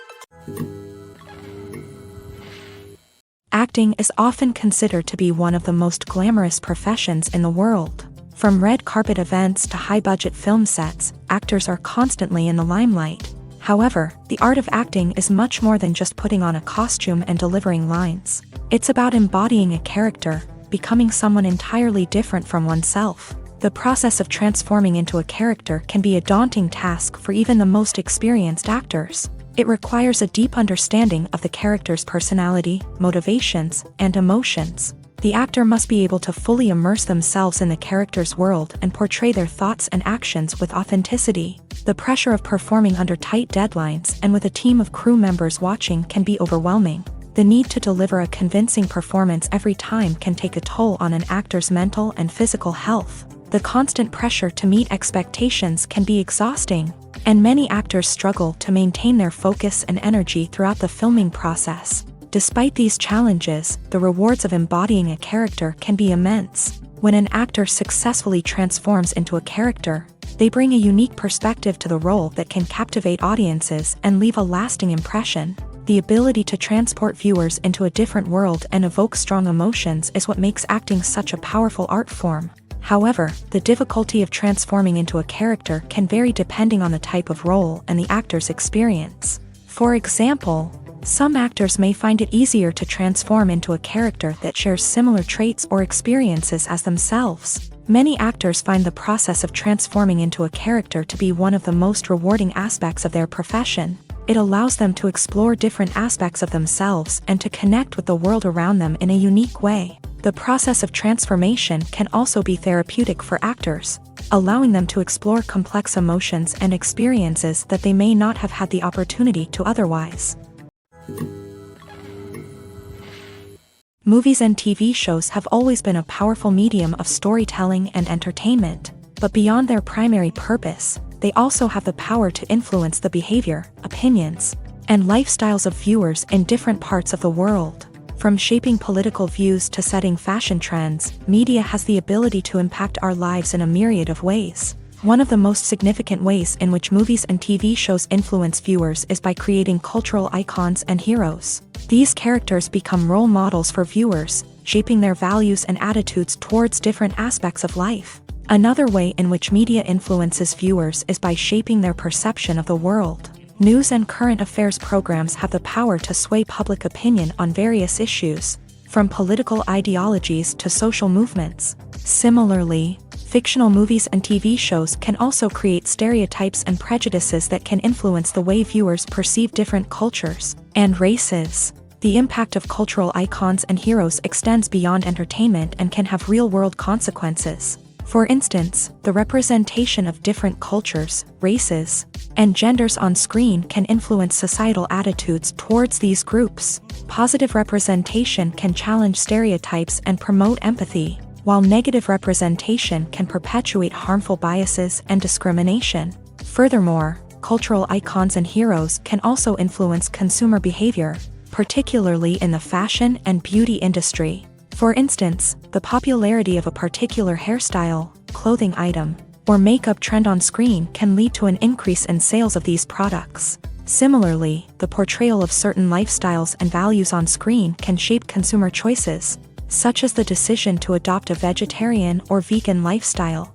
Acting is often considered to be one of the most glamorous professions in the world. From red carpet events to high-budget film sets, actors are constantly in the limelight. However, the art of acting is much more than just putting on a costume and delivering lines. It's about embodying a character, becoming someone entirely different from oneself. The process of transforming into a character can be a daunting task for even the most experienced actors. It requires a deep understanding of the character's personality, motivations, and emotions. The actor must be able to fully immerse themselves in the character's world and portray their thoughts and actions with authenticity. The pressure of performing under tight deadlines and with a team of crew members watching can be overwhelming. The need to deliver a convincing performance every time can take a toll on an actor's mental and physical health. The constant pressure to meet expectations can be exhausting, and many actors struggle to maintain their focus and energy throughout the filming process. Despite these challenges, the rewards of embodying a character can be immense. When an actor successfully transforms into a character, they bring a unique perspective to the role that can captivate audiences and leave a lasting impression. The ability to transport viewers into a different world and evoke strong emotions is what makes acting such a powerful art form. However, the difficulty of transforming into a character can vary depending on the type of role and the actor's experience. For example, some actors may find it easier to transform into a character that shares similar traits or experiences as themselves. Many actors find the process of transforming into a character to be one of the most rewarding aspects of their profession. It allows them to explore different aspects of themselves and to connect with the world around them in a unique way. The process of transformation can also be therapeutic for actors, allowing them to explore complex emotions and experiences that they may not have had the opportunity to otherwise. Movies and TV shows have always been a powerful medium of storytelling and entertainment, but beyond their primary purpose, they also have the power to influence the behavior, opinions, and lifestyles of viewers in different parts of the world. From shaping political views to setting fashion trends, media has the ability to impact our lives in a myriad of ways. One of the most significant ways in which movies and TV shows influence viewers is by creating cultural icons and heroes. These characters become role models for viewers, shaping their values and attitudes towards different aspects of life. Another way in which media influences viewers is by shaping their perception of the world. News and current affairs programs have the power to sway public opinion on various issues, from political ideologies to social movements. Similarly, fictional movies and TV shows can also create stereotypes and prejudices that can influence the way viewers perceive different cultures and races. The impact of cultural icons and heroes extends beyond entertainment and can have real-world consequences. For instance, the representation of different cultures, races, and genders on screen can influence societal attitudes towards these groups. Positive representation can challenge stereotypes and promote empathy, while negative representation can perpetuate harmful biases and discrimination. Furthermore, cultural icons and heroes can also influence consumer behavior, particularly in the fashion and beauty industry. For instance, the popularity of a particular hairstyle, clothing item, or makeup trend on screen can lead to an increase in sales of these products. Similarly, the portrayal of certain lifestyles and values on screen can shape consumer choices, such as the decision to adopt a vegetarian or vegan lifestyle.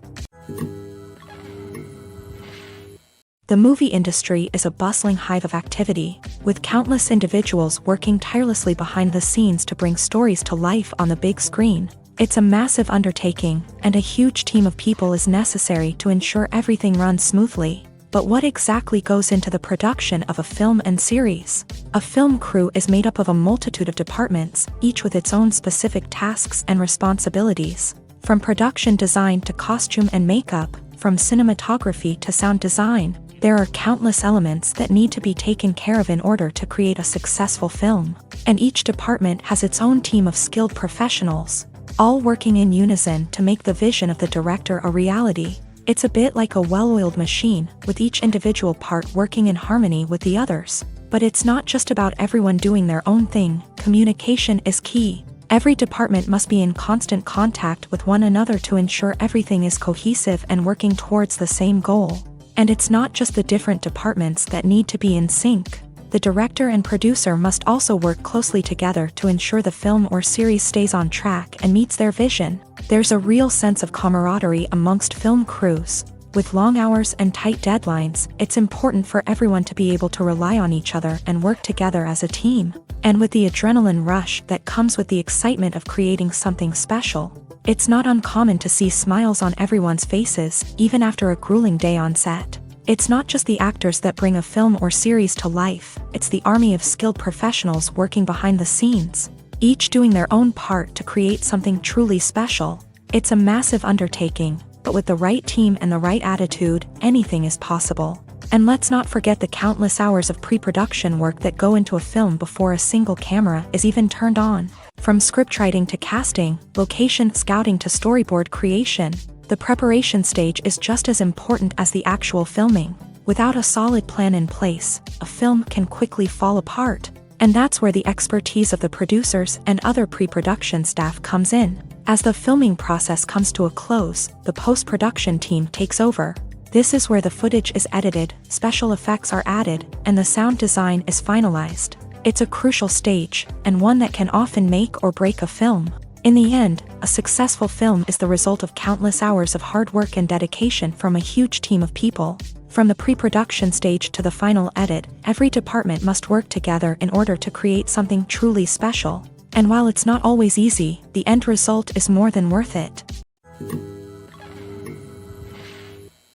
The movie industry is a bustling hive of activity, with countless individuals working tirelessly behind the scenes to bring stories to life on the big screen. It's a massive undertaking, and a huge team of people is necessary to ensure everything runs smoothly. But what exactly goes into the production of a film and series? A film crew is made up of a multitude of departments, each with its own specific tasks and responsibilities. From production design to costume and makeup, from cinematography to sound design, there are countless elements that need to be taken care of in order to create a successful film. And each department has its own team of skilled professionals, all working in unison to make the vision of the director a reality. It's a bit like a well-oiled machine, with each individual part working in harmony with the others. But it's not just about everyone doing their own thing. Communication is key. Every department must be in constant contact with one another to ensure everything is cohesive and working towards the same goal. And it's not just the different departments that need to be in sync. The director and producer must also work closely together to ensure the film or series stays on track and meets their vision. There's a real sense of camaraderie amongst film crews. With long hours and tight deadlines, it's important for everyone to be able to rely on each other and work together as a team. And with the adrenaline rush that comes with the excitement of creating something special, it's not uncommon to see smiles on everyone's faces, even after a grueling day on set. It's not just the actors that bring a film or series to life, it's the army of skilled professionals working behind the scenes, each doing their own part to create something truly special. It's a massive undertaking, but with the right team and the right attitude, anything is possible. And let's not forget the countless hours of pre-production work that go into a film before a single camera is even turned on. From scriptwriting to casting, location scouting to storyboard creation, the preparation stage is just as important as the actual filming. Without a solid plan in place, a film can quickly fall apart. And that's where the expertise of the producers and other pre-production staff comes in. As the filming process comes to a close, the post-production team takes over. This is where the footage is edited, special effects are added, and the sound design is finalized. It's a crucial stage, and one that can often make or break a film. In the end, a successful film is the result of countless hours of hard work and dedication from a huge team of people. From the pre-production stage to the final edit, every department must work together in order to create something truly special. And while it's not always easy, the end result is more than worth it.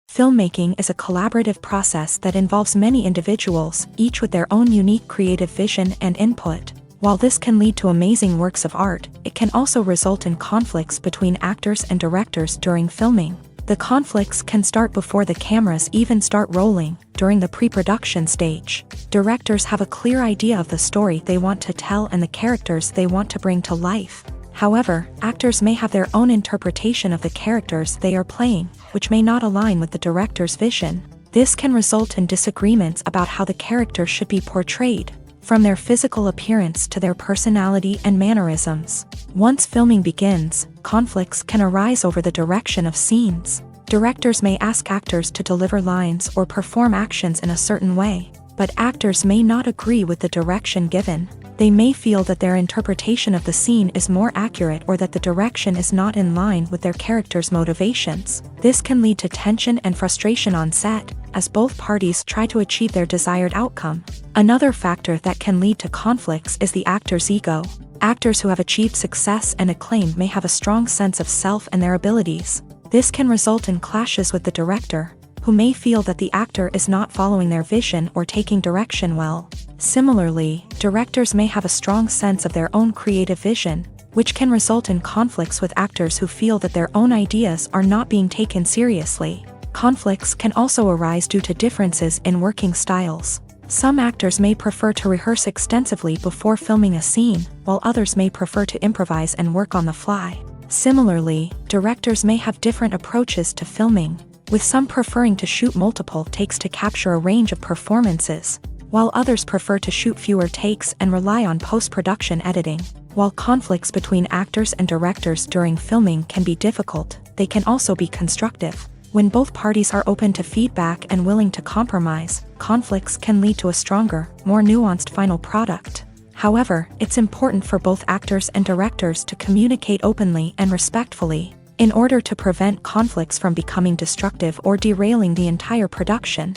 Filmmaking is a collaborative process that involves many individuals, each with their own unique creative vision and input. While this can lead to amazing works of art, it can also result in conflicts between actors and directors during filming. The conflicts can start before the cameras even start rolling, during the pre-production stage. Directors have a clear idea of the story they want to tell and the characters they want to bring to life. However, actors may have their own interpretation of the characters they are playing, which may not align with the director's vision. This can result in disagreements about how the character should be portrayed, from their physical appearance to their personality and mannerisms. Once filming begins, conflicts can arise over the direction of scenes. Directors may ask actors to deliver lines or perform actions in a certain way, but actors may not agree with the direction given. They may feel that their interpretation of the scene is more accurate or that the direction is not in line with their character's motivations. This can lead to tension and frustration on set, as both parties try to achieve their desired outcome. Another factor that can lead to conflicts is the actor's ego. Actors who have achieved success and acclaim may have a strong sense of self and their abilities. This can result in clashes with the director, who may feel that the actor is not following their vision or taking direction well. Similarly, directors may have a strong sense of their own creative vision, which can result in conflicts with actors who feel that their own ideas are not being taken seriously. Conflicts can also arise due to differences in working styles. Some actors may prefer to rehearse extensively before filming a scene, while others may prefer to improvise and work on the fly. Similarly, directors may have different approaches to filming, with some preferring to shoot multiple takes to capture a range of performances, while others prefer to shoot fewer takes and rely on post-production editing. While conflicts between actors and directors during filming can be difficult, they can also be constructive. When both parties are open to feedback and willing to compromise, conflicts can lead to a stronger, more nuanced final product. However, it's important for both actors and directors to communicate openly and respectfully, in order to prevent conflicts from becoming destructive or derailing the entire production.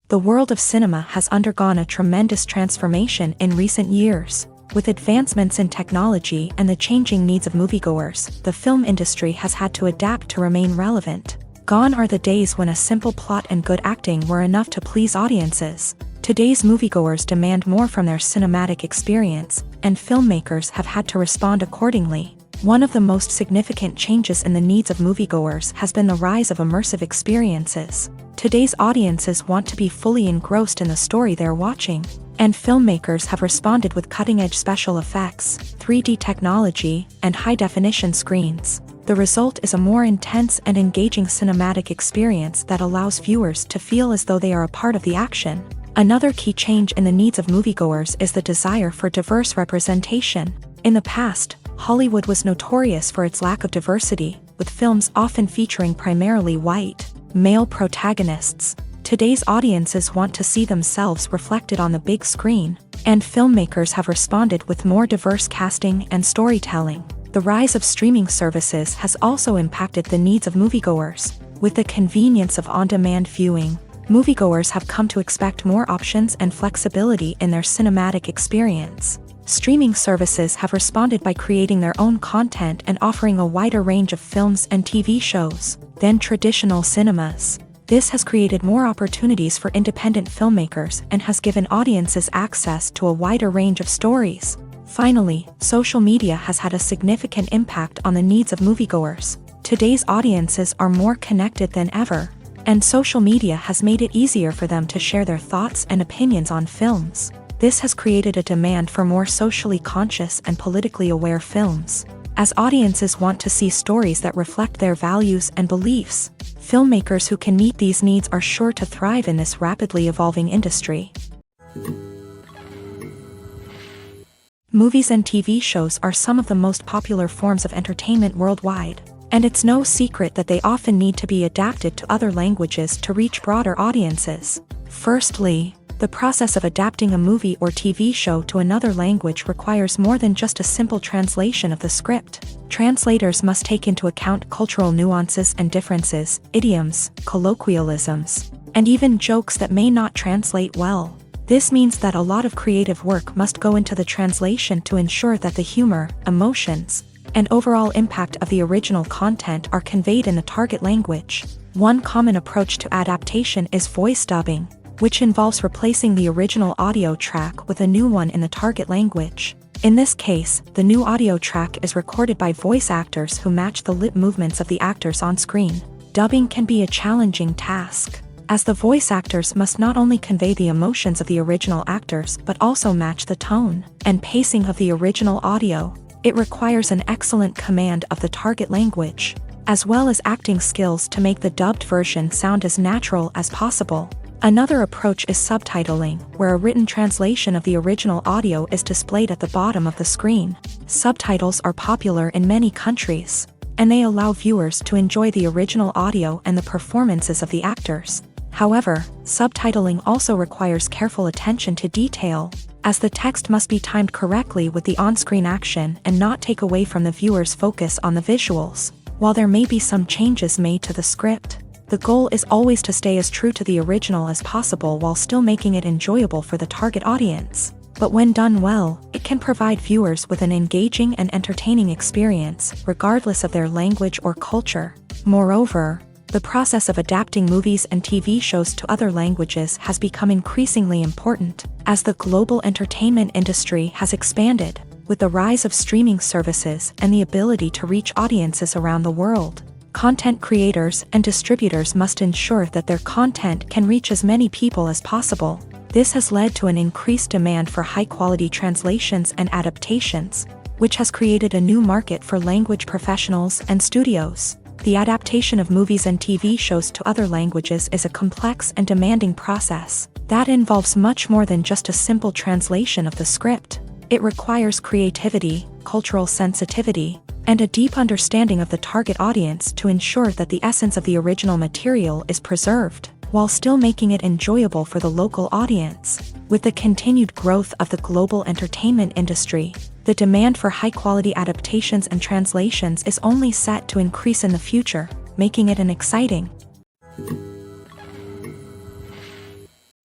The world of cinema has undergone a tremendous transformation in recent years. With advancements in technology and the changing needs of moviegoers, the film industry has had to adapt to remain relevant. Gone are the days when a simple plot and good acting were enough to please audiences. Today's moviegoers demand more from their cinematic experience, and filmmakers have had to respond accordingly. One of the most significant changes in the needs of moviegoers has been the rise of immersive experiences. Today's audiences want to be fully engrossed in the story they're watching, and filmmakers have responded with cutting-edge special effects, 3D technology, and high-definition screens. The result is a more intense and engaging cinematic experience that allows viewers to feel as though they are a part of the action. Another key change in the needs of moviegoers is the desire for diverse representation. In the past, Hollywood was notorious for its lack of diversity, with films often featuring primarily white, male protagonists. Today's audiences want to see themselves reflected on the big screen, and filmmakers have responded with more diverse casting and storytelling. The rise of streaming services has also impacted the needs of moviegoers. With the convenience of on-demand viewing, moviegoers have come to expect more options and flexibility in their cinematic experience. Streaming services have responded by creating their own content and offering a wider range of films and TV shows than traditional cinemas. This has created more opportunities for independent filmmakers and has given audiences access to a wider range of stories. Finally, social media has had a significant impact on the needs of moviegoers. Today's audiences are more connected than ever, and social media has made it easier for them to share their thoughts and opinions on films. This has created a demand for more socially conscious and politically aware films. As audiences want to see stories that reflect their values and beliefs, filmmakers who can meet these needs are sure to thrive in this rapidly evolving industry. Movies and TV shows are some of the most popular forms of entertainment worldwide, and it's no secret that they often need to be adapted to other languages to reach broader audiences. Firstly, the process of adapting a movie or TV show to another language requires more than just a simple translation of the script. Translators must take into account cultural nuances and differences, idioms, colloquialisms, and even jokes that may not translate well. This means that a lot of creative work must go into the translation to ensure that the humor, emotions, and overall impact of the original content are conveyed in the target language. One common approach to adaptation is voice dubbing, which involves replacing the original audio track with a new one in the target language. In this case, the new audio track is recorded by voice actors who match the lip movements of the actors on screen. Dubbing can be a challenging task, as the voice actors must not only convey the emotions of the original actors but also match the tone and pacing of the original audio. It requires an excellent command of the target language, as well as acting skills to make the dubbed version sound as natural as possible. Another approach is subtitling, where a written translation of the original audio is displayed at the bottom of the screen. Subtitles are popular in many countries, and they allow viewers to enjoy the original audio and the performances of the actors. However, subtitling also requires careful attention to detail, as the text must be timed correctly with the on-screen action and not take away from the viewer's focus on the visuals. While there may be some changes made to the script, the goal is always to stay as true to the original as possible while still making it enjoyable for the target audience. But when done well, it can provide viewers with an engaging and entertaining experience, regardless of their language or culture. Moreover, the process of adapting movies and TV shows to other languages has become increasingly important, as the global entertainment industry has expanded, with the rise of streaming services and the ability to reach audiences around the world. Content creators and distributors must ensure that their content can reach as many people as possible. This has led to an increased demand for high-quality translations and adaptations, which has created a new market for language professionals and studios. The adaptation of movies and TV shows to other languages is a complex and demanding process that involves much more than just a simple translation of the script. It requires creativity, cultural sensitivity, and a deep understanding of the target audience to ensure that the essence of the original material is preserved, while still making it enjoyable for the local audience. With the continued growth of the global entertainment industry, the demand for high-quality adaptations and translations is only set to increase in the future, making it an exciting.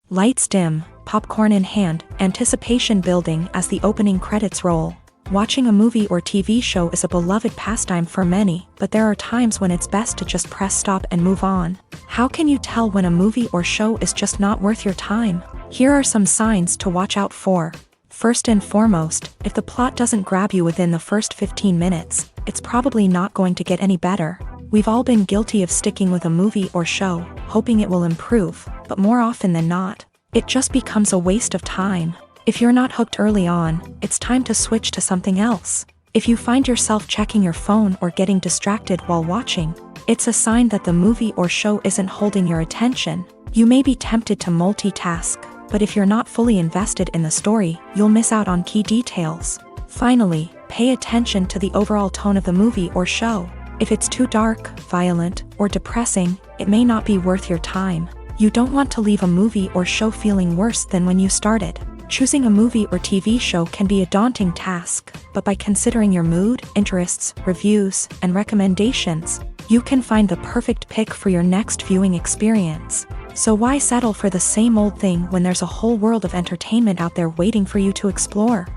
Lights dim, popcorn in hand, anticipation building as the opening credits roll. Watching a movie or TV show is a beloved pastime for many, but there are times when it's best to just press stop and move on. How can you tell when a movie or show is just not worth your time? Here are some signs to watch out for. First and foremost, if the plot doesn't grab you within the first 15 minutes, it's probably not going to get any better. We've all been guilty of sticking with a movie or show, hoping it will improve, but more often than not, it just becomes a waste of time. If you're not hooked early on, it's time to switch to something else. If you find yourself checking your phone or getting distracted while watching, it's a sign that the movie or show isn't holding your attention. You may be tempted to multitask, but if you're not fully invested in the story, you'll miss out on key details. Finally, pay attention to the overall tone of the movie or show. If it's too dark, violent, or depressing, it may not be worth your time. You don't want to leave a movie or show feeling worse than when you started. Choosing a movie or TV show can be a daunting task, but by considering your mood, interests, reviews, and recommendations, you can find the perfect pick for your next viewing experience. So why settle for the same old thing when there's a whole world of entertainment out there waiting for you to explore?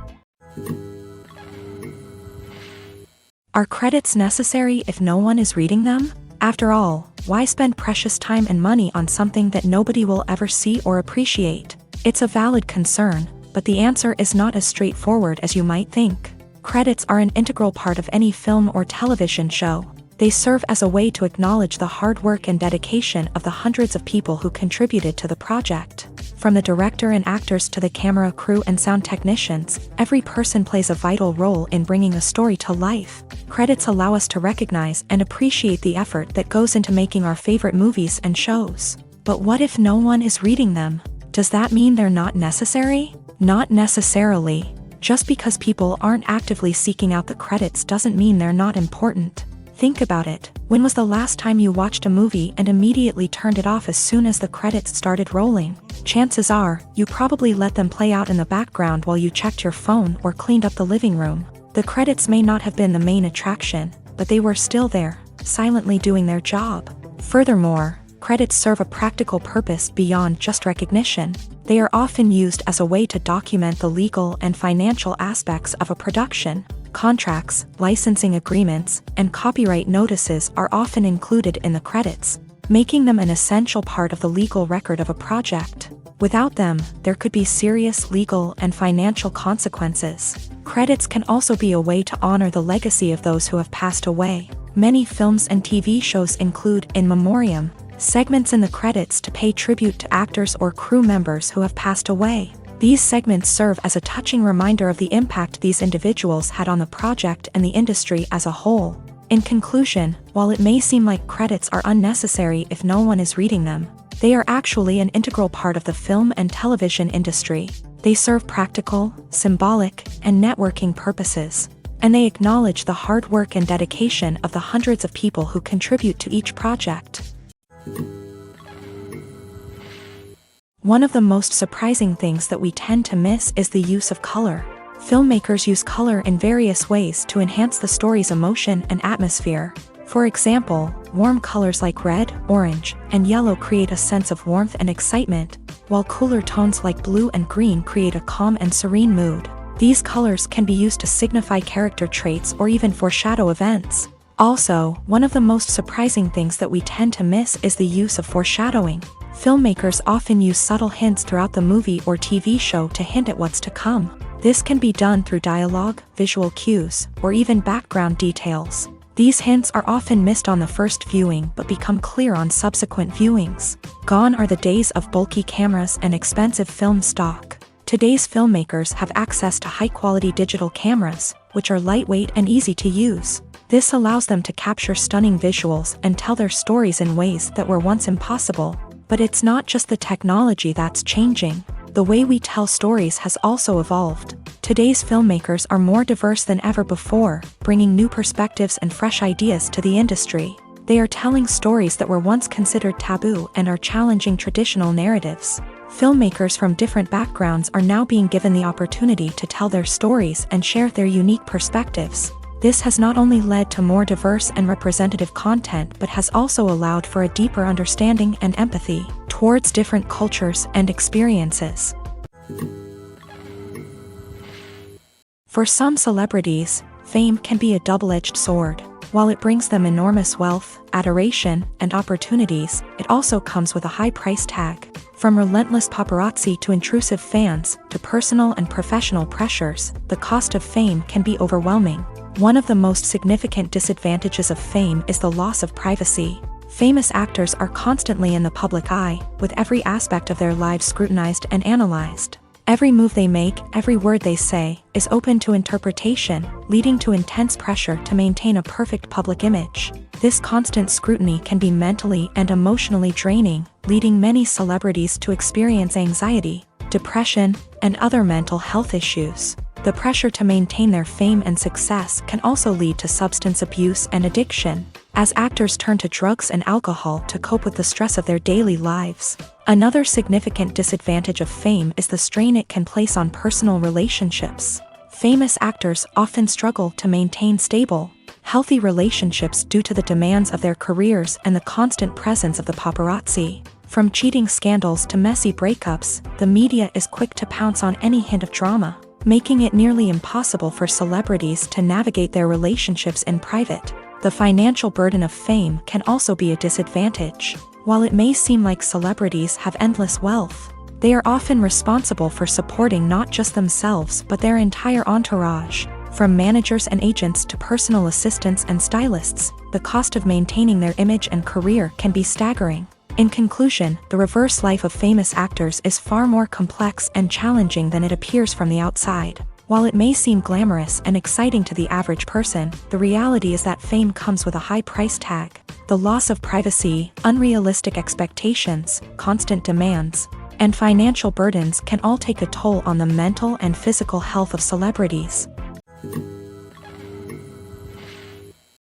Are credits necessary if no one is reading them? After all, why spend precious time and money on something that nobody will ever see or appreciate? It's a valid concern, but the answer is not as straightforward as you might think. Credits are an integral part of any film or television show. They serve as a way to acknowledge the hard work and dedication of the hundreds of people who contributed to the project. From the director and actors to the camera crew and sound technicians, every person plays a vital role in bringing a story to life. Credits allow us to recognize and appreciate the effort that goes into making our favorite movies and shows. But what if no one is reading them? Does that mean they're not necessary? Not necessarily. Just because people aren't actively seeking out the credits doesn't mean they're not important. Think about it. When was the last time you watched a movie and immediately turned it off as soon as the credits started rolling? Chances are, you probably let them play out in the background while you checked your phone or cleaned up the living room. The credits may not have been the main attraction, but they were still there, silently doing their job. Furthermore, credits serve a practical purpose beyond just recognition. They are often used as a way to document the legal and financial aspects of a production. Contracts, licensing agreements, and copyright notices are often included in the credits, making them an essential part of the legal record of a project. Without them, there could be serious legal and financial consequences. Credits can also be a way to honor the legacy of those who have passed away. Many films and TV shows include in memoriam segments in the credits to pay tribute to actors or crew members who have passed away. These segments serve as a touching reminder of the impact these individuals had on the project and the industry as a whole. In conclusion, while it may seem like credits are unnecessary if no one is reading them, they are actually an integral part of the film and television industry. They serve practical, symbolic, and networking purposes. and they acknowledge the hard work and dedication of the hundreds of people who contribute to each project. One of the most surprising things that we tend to miss is the use of color. Filmmakers use color in various ways to enhance the story's emotion and atmosphere. For example, warm colors like red, orange, and yellow create a sense of warmth and excitement, while cooler tones like blue and green create a calm and serene mood. These colors can be used to signify character traits or even foreshadow events. Also, one of the most surprising things that we tend to miss is the use of foreshadowing. Filmmakers often use subtle hints throughout the movie or TV show to hint at what's to come. This can be done through dialogue, visual cues, or even background details. These hints are often missed on the first viewing but become clear on subsequent viewings. Gone are the days of bulky cameras and expensive film stock. Today's filmmakers have access to high-quality digital cameras, which are lightweight and easy to use. This allows them to capture stunning visuals and tell their stories in ways that were once impossible. But it's not just the technology that's changing. The way we tell stories has also evolved. Today's filmmakers are more diverse than ever before, bringing new perspectives and fresh ideas to the industry. They are telling stories that were once considered taboo and are challenging traditional narratives. Filmmakers from different backgrounds are now being given the opportunity to tell their stories and share their unique perspectives. This has not only led to more diverse and representative content but has also allowed for a deeper understanding and empathy towards different cultures and experiences. For some celebrities, fame can be a double-edged sword. While it brings them enormous wealth, adoration, and opportunities, it also comes with a high price tag. From relentless paparazzi to intrusive fans, to personal and professional pressures, the cost of fame can be overwhelming. One of the most significant disadvantages of fame is the loss of privacy. Famous actors are constantly in the public eye, with every aspect of their lives scrutinized and analyzed. Every move they make, every word they say, is open to interpretation, leading to intense pressure to maintain a perfect public image. This constant scrutiny can be mentally and emotionally draining, leading many celebrities to experience anxiety, depression, and other mental health issues. The pressure to maintain their fame and success can also lead to substance abuse and addiction, as actors turn to drugs and alcohol to cope with the stress of their daily lives. Another significant disadvantage of fame is the strain it can place on personal relationships. Famous actors often struggle to maintain stable, healthy relationships due to the demands of their careers and the constant presence of the paparazzi. From cheating scandals to messy breakups, the media is quick to pounce on any hint of drama, making it nearly impossible for celebrities to navigate their relationships in private. The financial burden of fame can also be a disadvantage. While it may seem like celebrities have endless wealth, they are often responsible for supporting not just themselves but their entire entourage. From managers and agents to personal assistants and stylists, the cost of maintaining their image and career can be staggering. In conclusion, the reverse life of famous actors is far more complex and challenging than it appears from the outside. While it may seem glamorous and exciting to the average person, the reality is that fame comes with a high price tag. The loss of privacy, unrealistic expectations, constant demands, and financial burdens can all take a toll on the mental and physical health of celebrities.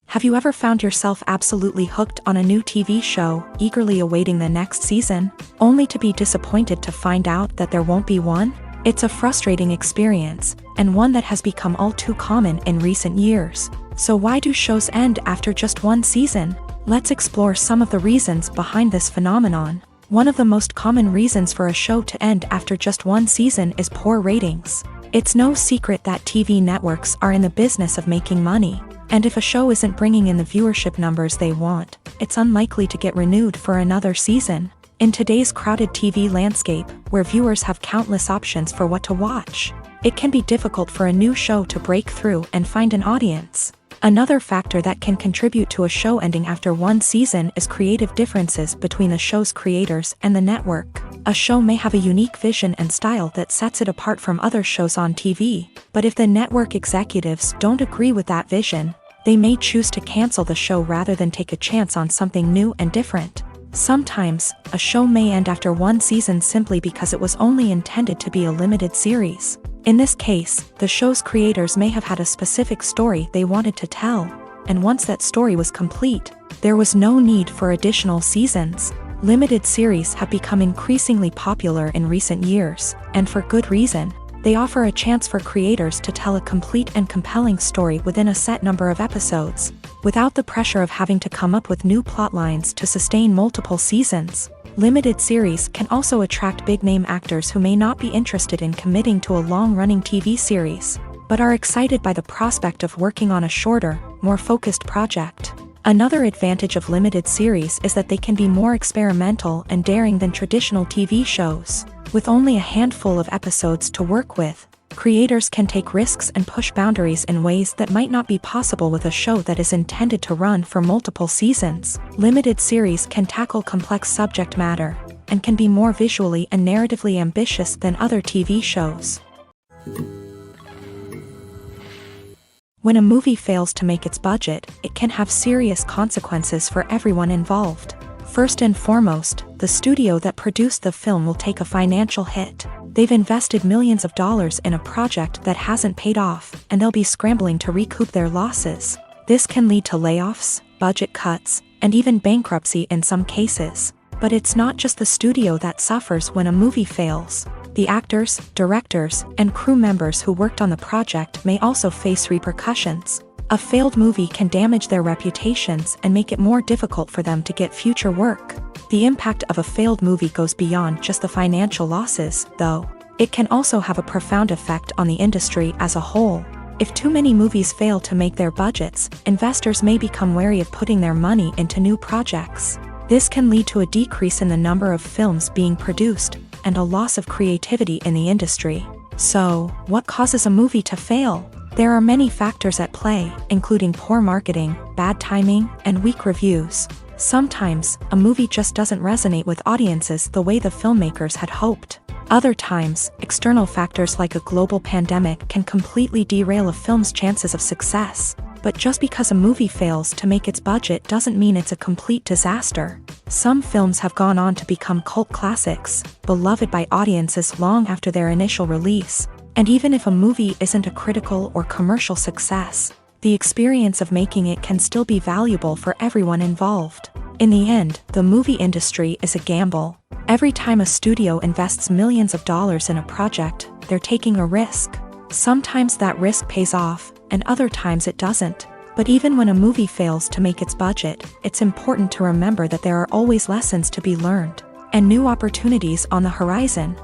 Have you ever found yourself absolutely hooked on a new TV show, eagerly awaiting the next season, only to be disappointed to find out that there won't be one? It's a frustrating experience, and one that has become all too common in recent years. So why do shows end after just one season? Let's explore some of the reasons behind this phenomenon. One of the most common reasons for a show to end after just one season is poor ratings. It's no secret that TV networks are in the business of making money. And if a show isn't bringing in the viewership numbers they want, it's unlikely to get renewed for another season. In today's crowded TV landscape, where viewers have countless options for what to watch, it can be difficult for a new show to break through and find an audience. Another factor that can contribute to a show ending after one season is creative differences between the show's creators and the network. A show may have a unique vision and style that sets it apart from other shows on TV, but if the network executives don't agree with that vision, they may choose to cancel the show rather than take a chance on something new and different. Sometimes, a show may end after one season simply because it was only intended to be a limited series. In this case, the show's creators may have had a specific story they wanted to tell, and once that story was complete, there was no need for additional seasons. Limited series have become increasingly popular in recent years, and for good reason. They offer a chance for creators to tell a complete and compelling story within a set number of episodes, without the pressure of having to come up with new plotlines to sustain multiple seasons. Limited series can also attract big-name actors who may not be interested in committing to a long-running TV series, but are excited by the prospect of working on a shorter, more focused project. Another advantage of limited series is that they can be more experimental and daring than traditional TV shows. With only a handful of episodes to work with, creators can take risks and push boundaries in ways that might not be possible with a show that is intended to run for multiple seasons. Limited series can tackle complex subject matter, and can be more visually and narratively ambitious than other TV shows. When a movie fails to make its budget, it can have serious consequences for everyone involved. First and foremost, the studio that produced the film will take a financial hit. They've invested millions of dollars in a project that hasn't paid off, and they'll be scrambling to recoup their losses. This can lead to layoffs, budget cuts, and even bankruptcy in some cases. But it's not just the studio that suffers when a movie fails. The actors, directors, and crew members who worked on the project may also face repercussions. A failed movie can damage their reputations and make it more difficult for them to get future work. The impact of a failed movie goes beyond just the financial losses, though. It can also have a profound effect on the industry as a whole. If too many movies fail to make their budgets, investors may become wary of putting their money into new projects. This can lead to a decrease in the number of films being produced, and a loss of creativity in the industry. So, what causes a movie to fail? There are many factors at play, including poor marketing, bad timing, and weak reviews. Sometimes, a movie just doesn't resonate with audiences the way the filmmakers had hoped. Other times, external factors like a global pandemic can completely derail a film's chances of success. But just because a movie fails to make its budget doesn't mean it's a complete disaster. Some films have gone on to become cult classics, beloved by audiences long after their initial release. And even if a movie isn't a critical or commercial success, the experience of making it can still be valuable for everyone involved. In the end, the movie industry is a gamble. Every time a studio invests millions of dollars in a project, they're taking a risk. Sometimes that risk pays off, and other times it doesn't. But even when a movie fails to make its budget, it's important to remember that there are always lessons to be learned, and new opportunities on the horizon.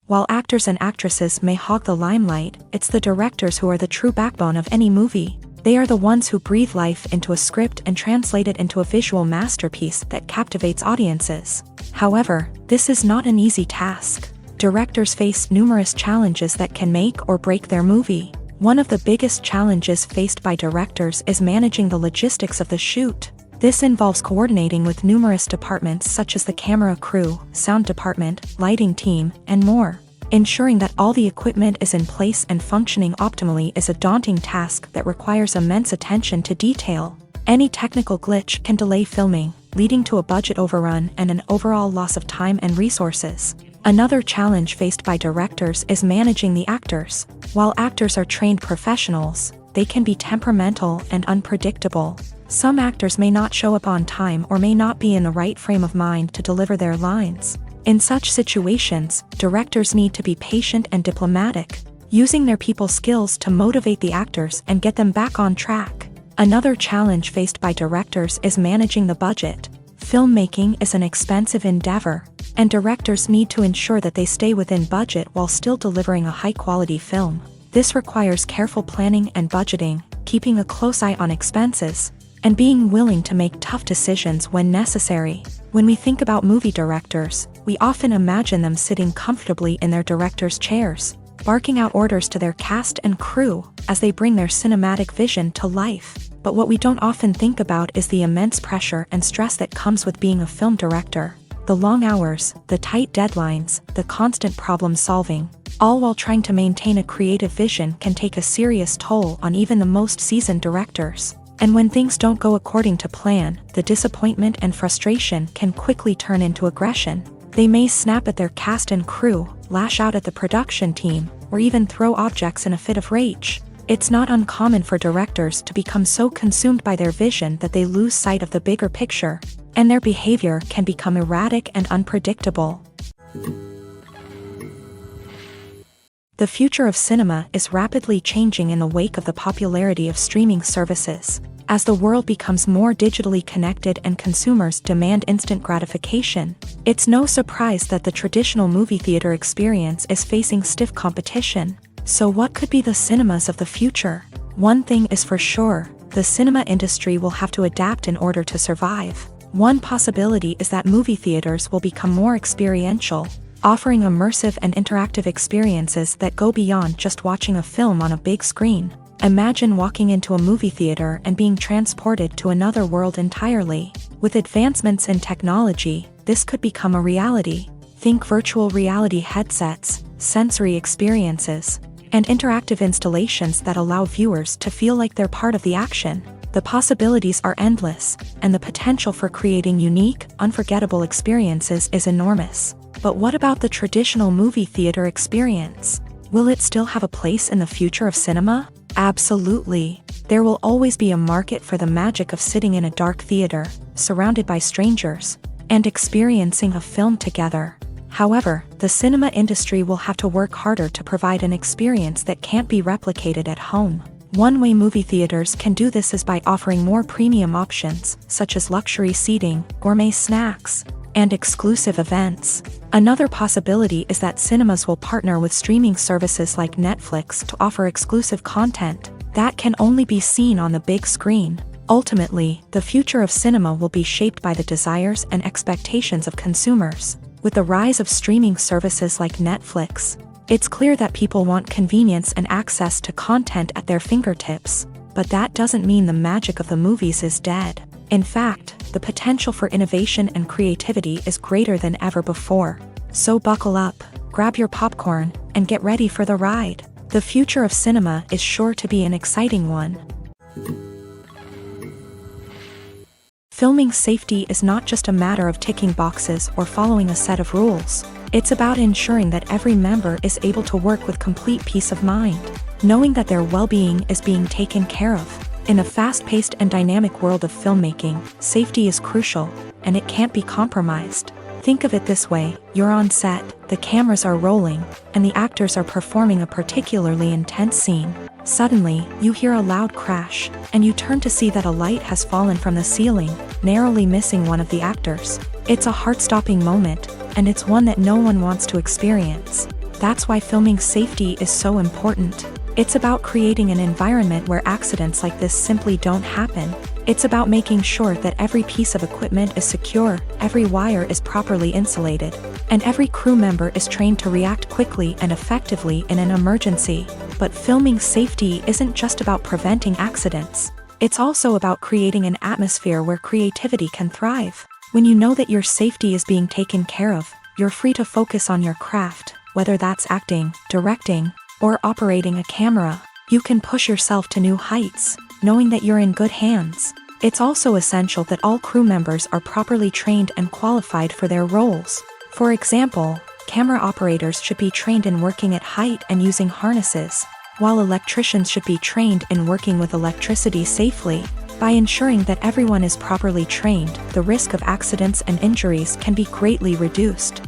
While actors and actresses may hog the limelight, it's the directors who are the true backbone of any movie. They are the ones who breathe life into a script and translate it into a visual masterpiece that captivates audiences. However, this is not an easy task. Directors face numerous challenges that can make or break their movie. One of the biggest challenges faced by directors is managing the logistics of the shoot. This involves coordinating with numerous departments such as the camera crew, sound department, lighting team, and more. Ensuring that all the equipment is in place and functioning optimally is a daunting task that requires immense attention to detail. Any technical glitch can delay filming, leading to a budget overrun and an overall loss of time and resources. Another challenge faced by directors is managing the actors. While actors are trained professionals, they can be temperamental and unpredictable. Some actors may not show up on time or may not be in the right frame of mind to deliver their lines. In such situations, directors need to be patient and diplomatic, using their people skills to motivate the actors and get them back on track. Another challenge faced by directors is managing the budget. Filmmaking is an expensive endeavor, and directors need to ensure that they stay within budget while still delivering a high-quality film. This requires careful planning and budgeting, keeping a close eye on expenses, and being willing to make tough decisions when necessary. When we think about movie directors, we often imagine them sitting comfortably in their director's chairs, barking out orders to their cast and crew as they bring their cinematic vision to life. But what we don't often think about is the immense pressure and stress that comes with being a film director. The long hours, the tight deadlines, the constant problem solving, all while trying to maintain a creative vision can take a serious toll on even the most seasoned directors. And when things don't go according to plan, the disappointment and frustration can quickly turn into aggression. They may snap at their cast and crew, lash out at the production team, or even throw objects in a fit of rage. It's not uncommon for directors to become so consumed by their vision that they lose sight of the bigger picture, and their behavior can become erratic and unpredictable. The future of cinema is rapidly changing in the wake of the popularity of streaming services. As the world becomes more digitally connected and consumers demand instant gratification, it's no surprise that the traditional movie theater experience is facing stiff competition. So what could be the cinemas of the future? One thing is for sure, the cinema industry will have to adapt in order to survive. One possibility is that movie theaters will become more experiential, offering immersive and interactive experiences that go beyond just watching a film on a big screen. Imagine walking into a movie theater and being transported to another world entirely. With advancements in technology, this could become a reality. Think virtual reality headsets, sensory experiences, and interactive installations that allow viewers to feel like they're part of the action. The possibilities are endless, and the potential for creating unique, unforgettable experiences is enormous. But what about the traditional movie theater experience? Will it still have a place in the future of cinema? Absolutely. There will always be a market for the magic of sitting in a dark theater, surrounded by strangers, and experiencing a film together. However, the cinema industry will have to work harder to provide an experience that can't be replicated at home. One way movie theaters can do this is by offering more premium options, such as luxury seating, gourmet snacks, and exclusive events. Another possibility is that cinemas will partner with streaming services like Netflix to offer exclusive content that can only be seen on the big screen. Ultimately, the future of cinema will be shaped by the desires and expectations of consumers. With the rise of streaming services like Netflix, it's clear that people want convenience and access to content at their fingertips. But that doesn't mean the magic of the movies is dead. In fact, the potential for innovation and creativity is greater than ever before. So buckle up, grab your popcorn, and get ready for the ride. The future of cinema is sure to be an exciting one. Filming safety is not just a matter of ticking boxes or following a set of rules. It's about ensuring that every member is able to work with complete peace of mind, knowing that their well-being is being taken care of. In a fast-paced and dynamic world of filmmaking, safety is crucial, and it can't be compromised. Think of it this way: you're on set, the cameras are rolling, and the actors are performing a particularly intense scene. Suddenly, you hear a loud crash, and you turn to see that a light has fallen from the ceiling, narrowly missing one of the actors. It's a heart-stopping moment, and it's one that no one wants to experience. That's why filming safety is so important. It's about creating an environment where accidents like this simply don't happen. It's about making sure that every piece of equipment is secure, every wire is properly insulated, and every crew member is trained to react quickly and effectively in an emergency. But filming safety isn't just about preventing accidents. It's also about creating an atmosphere where creativity can thrive. When you know that your safety is being taken care of, you're free to focus on your craft, whether that's acting, directing, or operating a camera. You can push yourself to new heights, knowing that you're in good hands. It's also essential that all crew members are properly trained and qualified for their roles. For example, camera operators should be trained in working at height and using harnesses, while electricians should be trained in working with electricity safely. By ensuring that everyone is properly trained, the risk of accidents and injuries can be greatly reduced.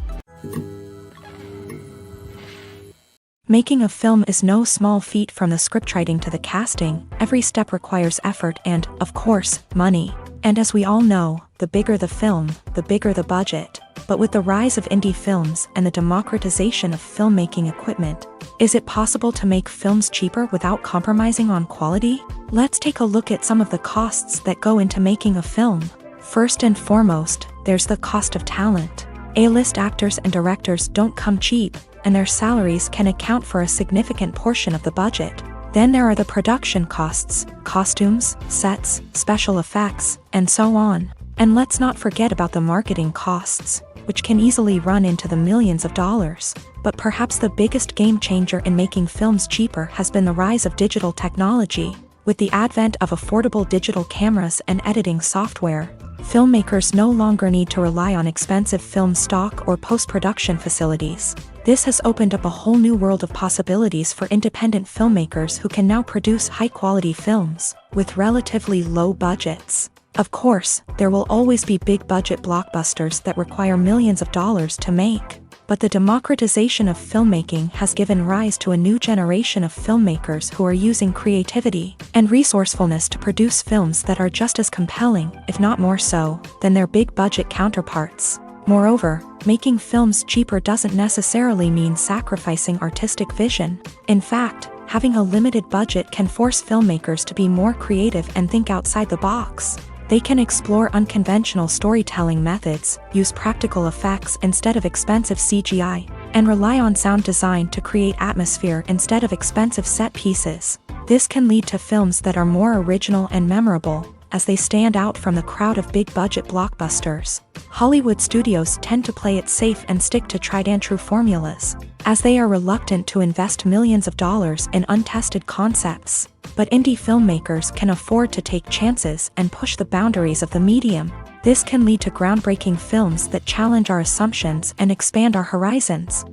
Making a film is no small feat. From the scriptwriting to the casting, every step requires effort and, of course, money. And as we all know, the bigger the film, the bigger the budget. But with the rise of indie films and the democratization of filmmaking equipment, is it possible to make films cheaper without compromising on quality? Let's take a look at some of the costs that go into making a film. First and foremost, there's the cost of talent. A-list actors and directors don't come cheap, and their salaries can account for a significant portion of the budget. Then there are the production costs, costumes, sets, special effects, and so on. And let's not forget about the marketing costs, which can easily run into the millions of dollars. But perhaps the biggest game changer in making films cheaper has been the rise of digital technology. With the advent of affordable digital cameras and editing software, Filmmakers no longer need to rely on expensive film stock or post-production facilities. This has opened up a whole new world of possibilities for independent filmmakers who can now produce high-quality films with relatively low budgets. Of course, there will always be big-budget blockbusters that require millions of dollars to make. But the democratization of filmmaking has given rise to a new generation of filmmakers who are using creativity and resourcefulness to produce films that are just as compelling, if not more so, than their big-budget counterparts. Moreover, making films cheaper doesn't necessarily mean sacrificing artistic vision. In fact, having a limited budget can force filmmakers to be more creative and think outside the box. They can explore unconventional storytelling methods, use practical effects instead of expensive CGI, and rely on sound design to create atmosphere instead of expensive set pieces. This can lead to films that are more original and memorable, as they stand out from the crowd of big-budget blockbusters. Hollywood studios tend to play it safe and stick to tried-and-true formulas, as they are reluctant to invest millions of dollars in untested concepts. But indie filmmakers can afford to take chances and push the boundaries of the medium. This can lead to groundbreaking films that challenge our assumptions and expand our horizons.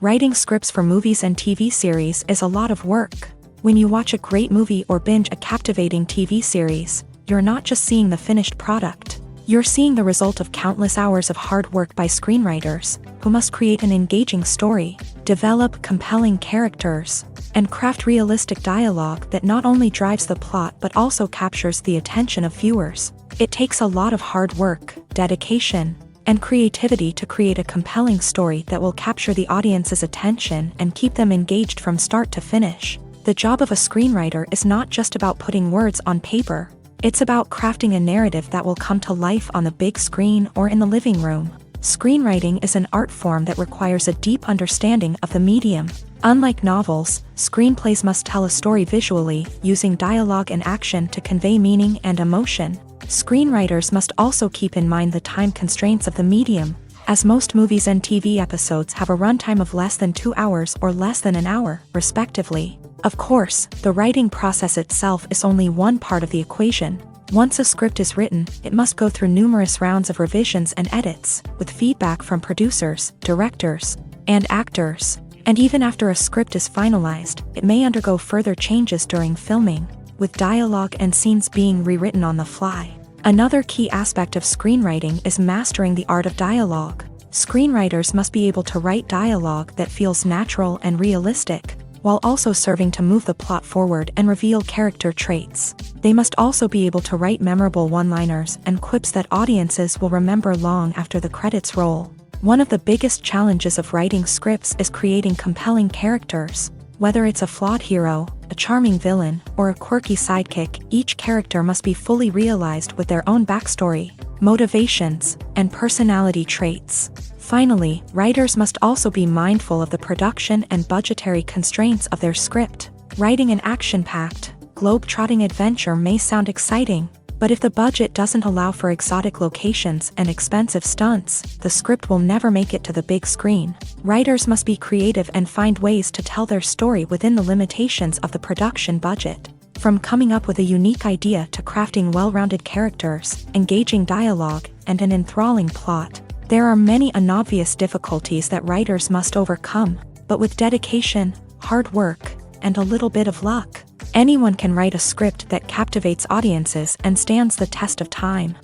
Writing scripts for movies and TV series is a lot of work. When you watch a great movie or binge a captivating TV series, you're not just seeing the finished product. You're seeing the result of countless hours of hard work by screenwriters, who must create an engaging story, develop compelling characters, and craft realistic dialogue that not only drives the plot but also captures the attention of viewers. It takes a lot of hard work, dedication, and creativity to create a compelling story that will capture the audience's attention and keep them engaged from start to finish. The job of a screenwriter is not just about putting words on paper. It's about crafting a narrative that will come to life on the big screen or in the living room. Screenwriting is an art form that requires a deep understanding of the medium. Unlike novels, screenplays must tell a story visually, using dialogue and action to convey meaning and emotion. Screenwriters must also keep in mind the time constraints of the medium, as most movies and TV episodes have a runtime of less than 2 hours or less than an hour, respectively. Of course, the writing process itself is only one part of the equation. Once a script is written, it must go through numerous rounds of revisions and edits, with feedback from producers, directors, and actors. And even after a script is finalized, it may undergo further changes during filming, with dialogue and scenes being rewritten on the fly. Another key aspect of screenwriting is mastering the art of dialogue. Screenwriters must be able to write dialogue that feels natural and realistic, while also serving to move the plot forward and reveal character traits. They must also be able to write memorable one-liners and quips that audiences will remember long after the credits roll. One of the biggest challenges of writing scripts is creating compelling characters. Whether it's a flawed hero, a charming villain, or a quirky sidekick, each character must be fully realized with their own backstory, motivations, and personality traits. Finally, writers must also be mindful of the production and budgetary constraints of their script. Writing an action-packed, globe-trotting adventure may sound exciting, but if the budget doesn't allow for exotic locations and expensive stunts, the script will never make it to the big screen. Writers must be creative and find ways to tell their story within the limitations of the production budget. From coming up with a unique idea to crafting well-rounded characters, engaging dialogue, and an enthralling plot, there are many unobvious difficulties that writers must overcome, but with dedication, hard work, and a little bit of luck, anyone can write a script that captivates audiences and stands the test of time.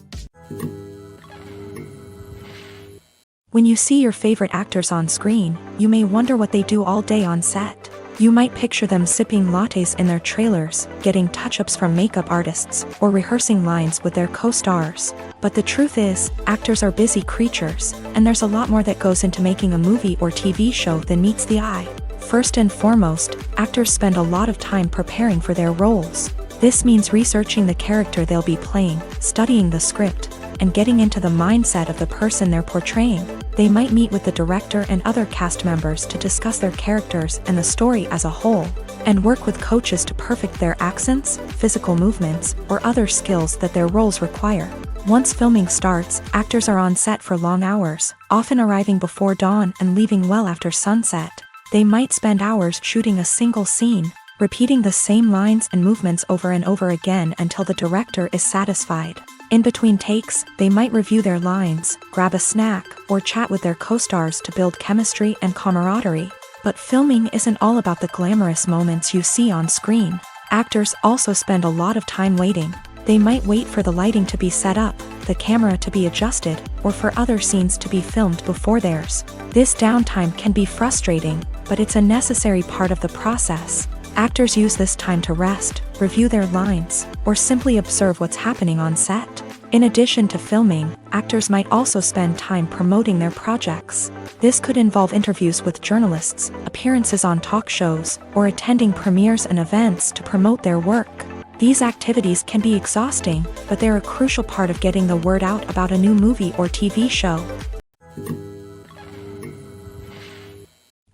When you see your favorite actors on screen, you may wonder what they do all day on set. You might picture them sipping lattes in their trailers, getting touch-ups from makeup artists, or rehearsing lines with their co-stars. But the truth is, actors are busy creatures, and there's a lot more that goes into making a movie or TV show than meets the eye. First and foremost, actors spend a lot of time preparing for their roles. This means researching the character they'll be playing, studying the script, and getting into the mindset of the person they're portraying. They might meet with the director and other cast members to discuss their characters and the story as a whole, and work with coaches to perfect their accents, physical movements, or other skills that their roles require. Once filming starts, actors are on set for long hours, often arriving before dawn and leaving well after sunset. They might spend hours shooting a single scene, repeating the same lines and movements over and over again until the director is satisfied. In between takes, they might review their lines, grab a snack, or chat with their co-stars to build chemistry and camaraderie. But filming isn't all about the glamorous moments you see on screen. Actors also spend a lot of time waiting. They might wait for the lighting to be set up, the camera to be adjusted, or for other scenes to be filmed before theirs. This downtime can be frustrating, but it's a necessary part of the process. Actors use this time to rest, review their lines, or simply observe what's happening on set. In addition to filming, actors might also spend time promoting their projects. This could involve interviews with journalists, appearances on talk shows, or attending premieres and events to promote their work. These activities can be exhausting, but they're a crucial part of getting the word out about a new movie or TV show.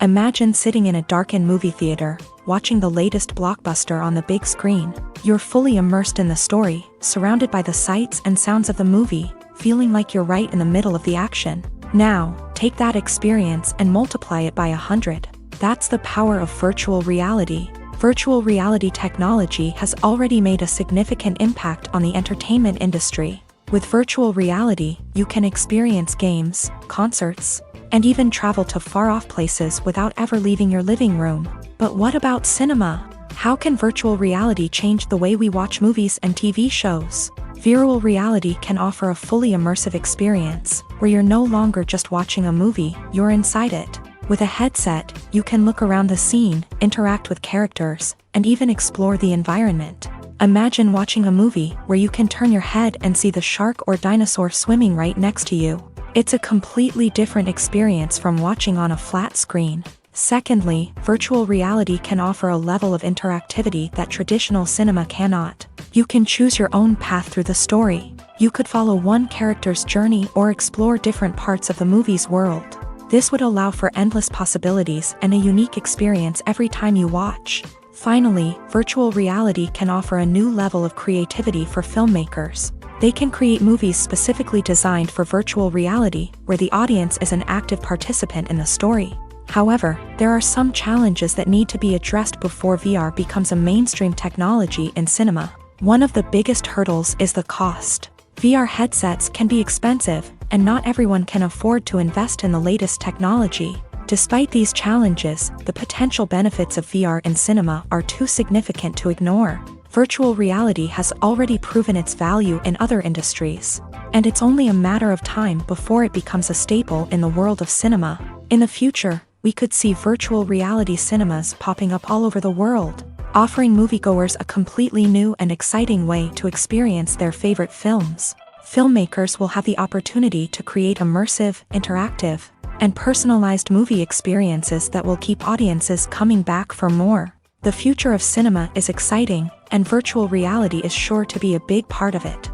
Imagine sitting in a darkened movie theater, watching the latest blockbuster on the big screen. You're fully immersed in the story, surrounded by the sights and sounds of the movie, feeling like you're right in the middle of the action. Now, take that experience and multiply it by 100. That's the power of virtual reality. Virtual reality technology has already made a significant impact on the entertainment industry. With virtual reality, you can experience games, concerts, and even travel to far-off places without ever leaving your living room. But what about cinema? How can virtual reality change the way we watch movies and TV shows? Virtual reality can offer a fully immersive experience, where you're no longer just watching a movie, you're inside it. With a headset, you can look around the scene, interact with characters, and even explore the environment. Imagine watching a movie where you can turn your head and see the shark or dinosaur swimming right next to you. It's a completely different experience from watching on a flat screen. Secondly, virtual reality can offer a level of interactivity that traditional cinema cannot. You can choose your own path through the story. You could follow one character's journey or explore different parts of the movie's world. This would allow for endless possibilities and a unique experience every time you watch. Finally, virtual reality can offer a new level of creativity for filmmakers. They can create movies specifically designed for virtual reality, where the audience is an active participant in the story. However, there are some challenges that need to be addressed before VR becomes a mainstream technology in cinema. One of the biggest hurdles is the cost. VR headsets can be expensive, and not everyone can afford to invest in the latest technology. Despite these challenges, the potential benefits of VR in cinema are too significant to ignore. Virtual reality has already proven its value in other industries, and it's only a matter of time before it becomes a staple in the world of cinema. In the future, we could see virtual reality cinemas popping up all over the world, offering moviegoers a completely new and exciting way to experience their favorite films. Filmmakers will have the opportunity to create immersive, interactive, and personalized movie experiences that will keep audiences coming back for more. The future of cinema is exciting, and virtual reality is sure to be a big part of it.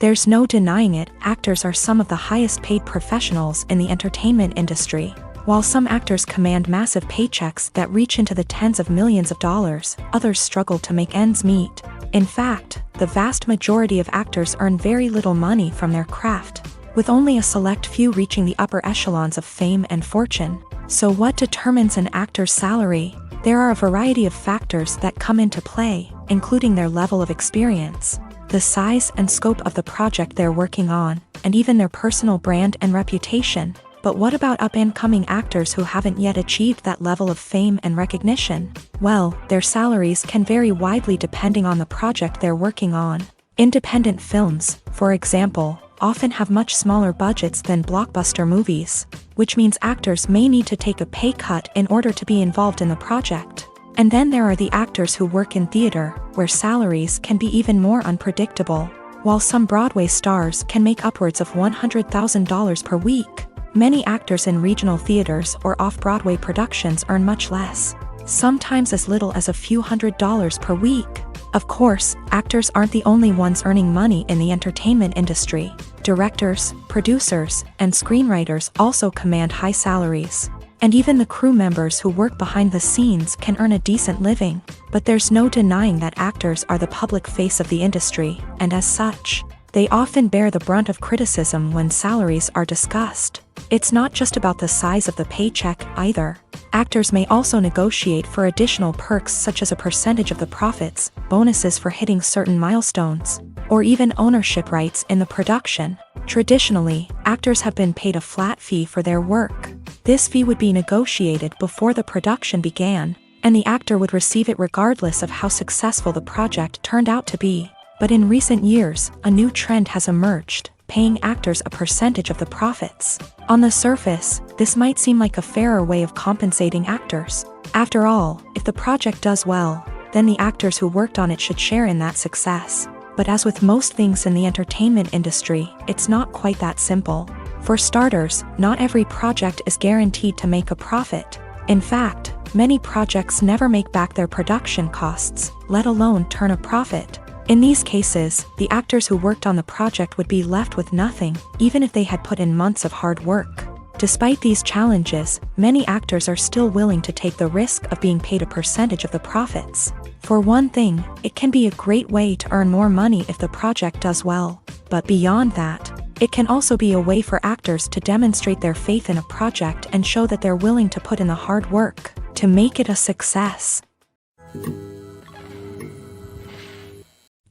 There's no denying it, actors are some of the highest paid professionals in the entertainment industry. While some actors command massive paychecks that reach into the tens of millions of dollars, others struggle to make ends meet. In fact, the vast majority of actors earn very little money from their craft, with only a select few reaching the upper echelons of fame and fortune. So what determines an actor's salary? There are a variety of factors that come into play, including their level of experience, the size and scope of the project they're working on, and even their personal brand and reputation. But what about up-and-coming actors who haven't yet achieved that level of fame and recognition? Well, their salaries can vary widely depending on the project they're working on. Independent films, for example, often have much smaller budgets than blockbuster movies, which means actors may need to take a pay cut in order to be involved in the project. And then there are the actors who work in theater, where salaries can be even more unpredictable. While some Broadway stars can make upwards of $100,000 per week, many actors in regional theaters or off-Broadway productions earn much less, sometimes as little as a few $100s per week. Of course, actors aren't the only ones earning money in the entertainment industry. Directors, producers, and screenwriters also command high salaries. And even the crew members who work behind the scenes can earn a decent living. But there's no denying that actors are the public face of the industry, and as such, They often bear the brunt of criticism when salaries are discussed. It's not just about the size of the paycheck, either. Actors may also negotiate for additional perks such as a percentage of the profits, bonuses for hitting certain milestones, or even ownership rights in the production. Traditionally, actors have been paid a flat fee for their work. This fee would be negotiated before the production began, and the actor would receive it regardless of how successful the project turned out to be. But in recent years, a new trend has emerged, paying actors a percentage of the profits. On the surface, this might seem like a fairer way of compensating actors. After all, if the project does well, then the actors who worked on it should share in that success. But as with most things in the entertainment industry, it's not quite that simple. For starters, not every project is guaranteed to make a profit. In fact, many projects never make back their production costs, let alone turn a profit. In these cases, the actors who worked on the project would be left with nothing, even if they had put in months of hard work. Despite these challenges, many actors are still willing to take the risk of being paid a percentage of the profits. For one thing, it can be a great way to earn more money if the project does well. But beyond that, it can also be a way for actors to demonstrate their faith in a project and show that they're willing to put in the hard work to make it a success.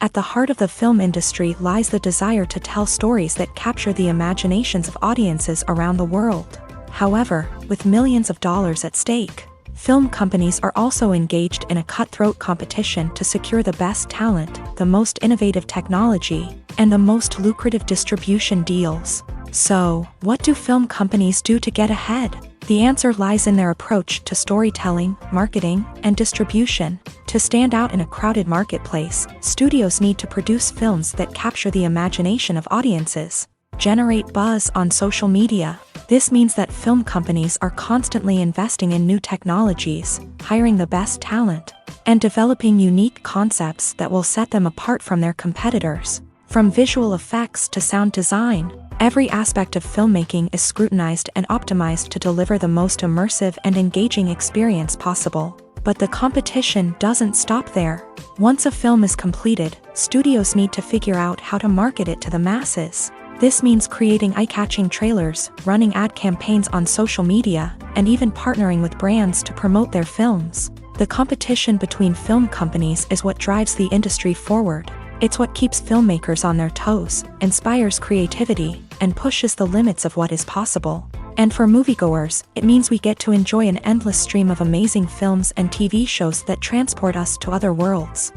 At the heart of the film industry lies the desire to tell stories that capture the imaginations of audiences around the world. However, with millions of dollars at stake, film companies are also engaged in a cutthroat competition to secure the best talent, the most innovative technology, and the most lucrative distribution deals. So, what do film companies do to get ahead? The answer lies in their approach to storytelling, marketing, and distribution. To stand out in a crowded marketplace, studios need to produce films that capture the imagination of audiences, generate buzz on social media. This means that film companies are constantly investing in new technologies, hiring the best talent, and developing unique concepts that will set them apart from their competitors. From visual effects to sound design, every aspect of filmmaking is scrutinized and optimized to deliver the most immersive and engaging experience possible. But the competition doesn't stop there. Once a film is completed, studios need to figure out how to market it to the masses. This means creating eye-catching trailers, running ad campaigns on social media, and even partnering with brands to promote their films. The competition between film companies is what drives the industry forward. It's what keeps filmmakers on their toes, inspires creativity, and pushes the limits of what is possible. And for moviegoers, it means we get to enjoy an endless stream of amazing films and TV shows that transport us to other worlds.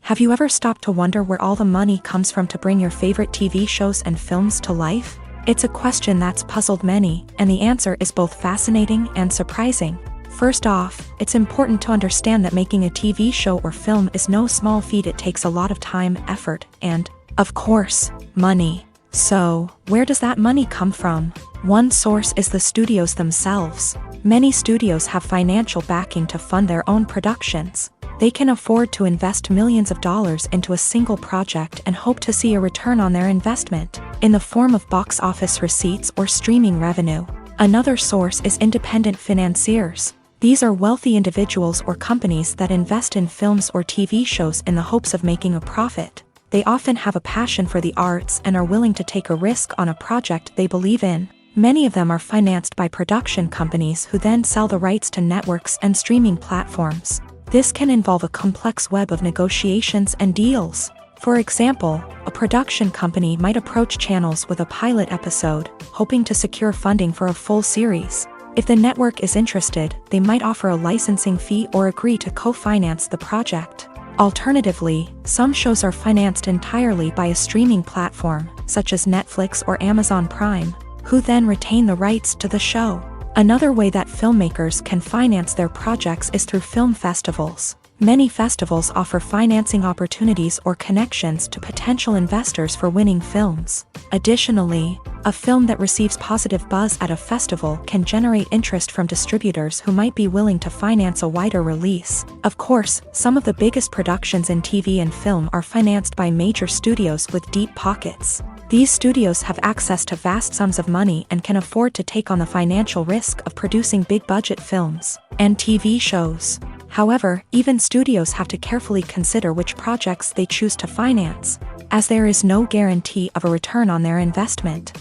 Have you ever stopped to wonder where all the money comes from to bring your favorite TV shows and films to life? It's a question that's puzzled many, and the answer is both fascinating and surprising. First off, it's important to understand that making a TV show or film is no small feat. It takes a lot of time, effort, and, of course, money. So, where does that money come from? One source is the studios themselves. Many studios have financial backing to fund their own productions. They can afford to invest millions of dollars into a single project and hope to see a return on their investment, in the form of box office receipts or streaming revenue. Another source is independent financiers. These are wealthy individuals or companies that invest in films or TV shows in the hopes of making a profit. They often have a passion for the arts and are willing to take a risk on a project they believe in. Many of them are financed by production companies who then sell the rights to networks and streaming platforms. This can involve a complex web of negotiations and deals. For example, a production company might approach channels with a pilot episode, hoping to secure funding for a full series. If the network is interested, they might offer a licensing fee or agree to co-finance the project. Alternatively, some shows are financed entirely by a streaming platform, such as Netflix or Amazon Prime, who then retain the rights to the show. Another way that filmmakers can finance their projects is through film festivals. Many festivals offer financing opportunities or connections to potential investors for winning films. Additionally, a film that receives positive buzz at a festival can generate interest from distributors who might be willing to finance a wider release. Of course, some of the biggest productions in TV and film are financed by major studios with deep pockets. These studios have access to vast sums of money and can afford to take on the financial risk of producing big-budget films and TV shows. However, even studios have to carefully consider which projects they choose to finance, as there is no guarantee of a return on their investment.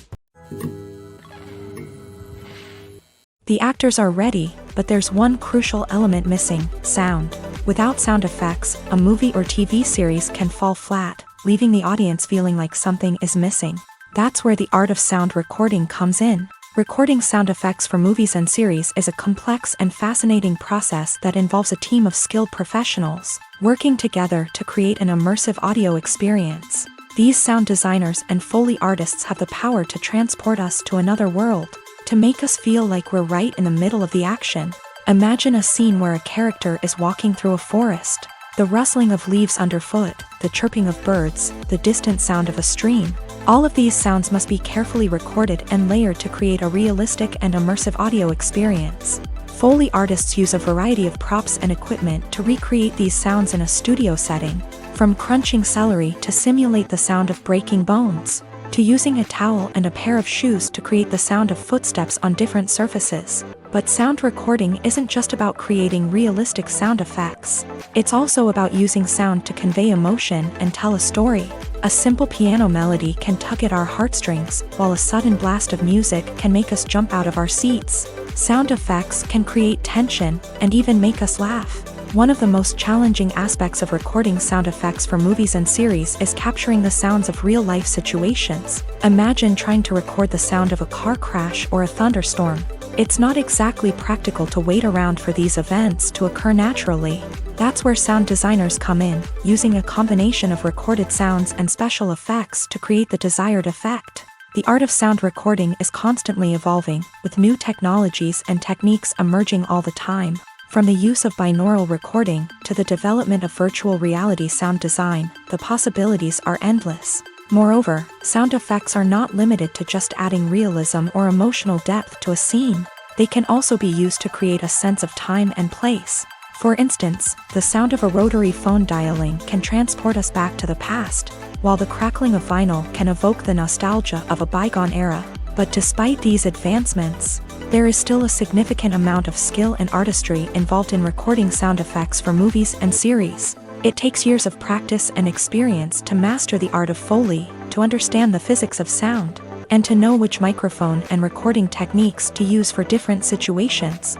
The actors are ready, but there's one crucial element missing: sound. Without sound effects, a movie or TV series can fall flat, leaving the audience feeling like something is missing. That's where the art of sound recording comes in. Recording sound effects for movies and series is a complex and fascinating process that involves a team of skilled professionals working together to create an immersive audio experience. These sound designers and Foley artists have the power to transport us to another world, to make us feel like we're right in the middle of the action. Imagine a scene where a character is walking through a forest. The rustling of leaves underfoot, the chirping of birds, the distant sound of a stream. All of these sounds must be carefully recorded and layered to create a realistic and immersive audio experience. Foley artists use a variety of props and equipment to recreate these sounds in a studio setting, from crunching celery to simulate the sound of breaking bones, to using a towel and a pair of shoes to create the sound of footsteps on different surfaces. But sound recording isn't just about creating realistic sound effects. It's also about using sound to convey emotion and tell a story. A simple piano melody can tug at our heartstrings, while a sudden blast of music can make us jump out of our seats. Sound effects can create tension and even make us laugh. One of the most challenging aspects of recording sound effects for movies and series is capturing the sounds of real-life situations. Imagine trying to record the sound of a car crash or a thunderstorm. It's not exactly practical to wait around for these events to occur naturally. That's where sound designers come in, using a combination of recorded sounds and special effects to create the desired effect. The art of sound recording is constantly evolving, with new technologies and techniques emerging all the time. From the use of binaural recording to the development of virtual reality sound design, the possibilities are endless. Moreover, sound effects are not limited to just adding realism or emotional depth to a scene. They can also be used to create a sense of time and place. For instance, the sound of a rotary phone dialing can transport us back to the past, while the crackling of vinyl can evoke the nostalgia of a bygone era. But despite these advancements, there is still a significant amount of skill and artistry involved in recording sound effects for movies and series. It takes years of practice and experience to master the art of Foley, to understand the physics of sound, and to know which microphone and recording techniques to use for different situations.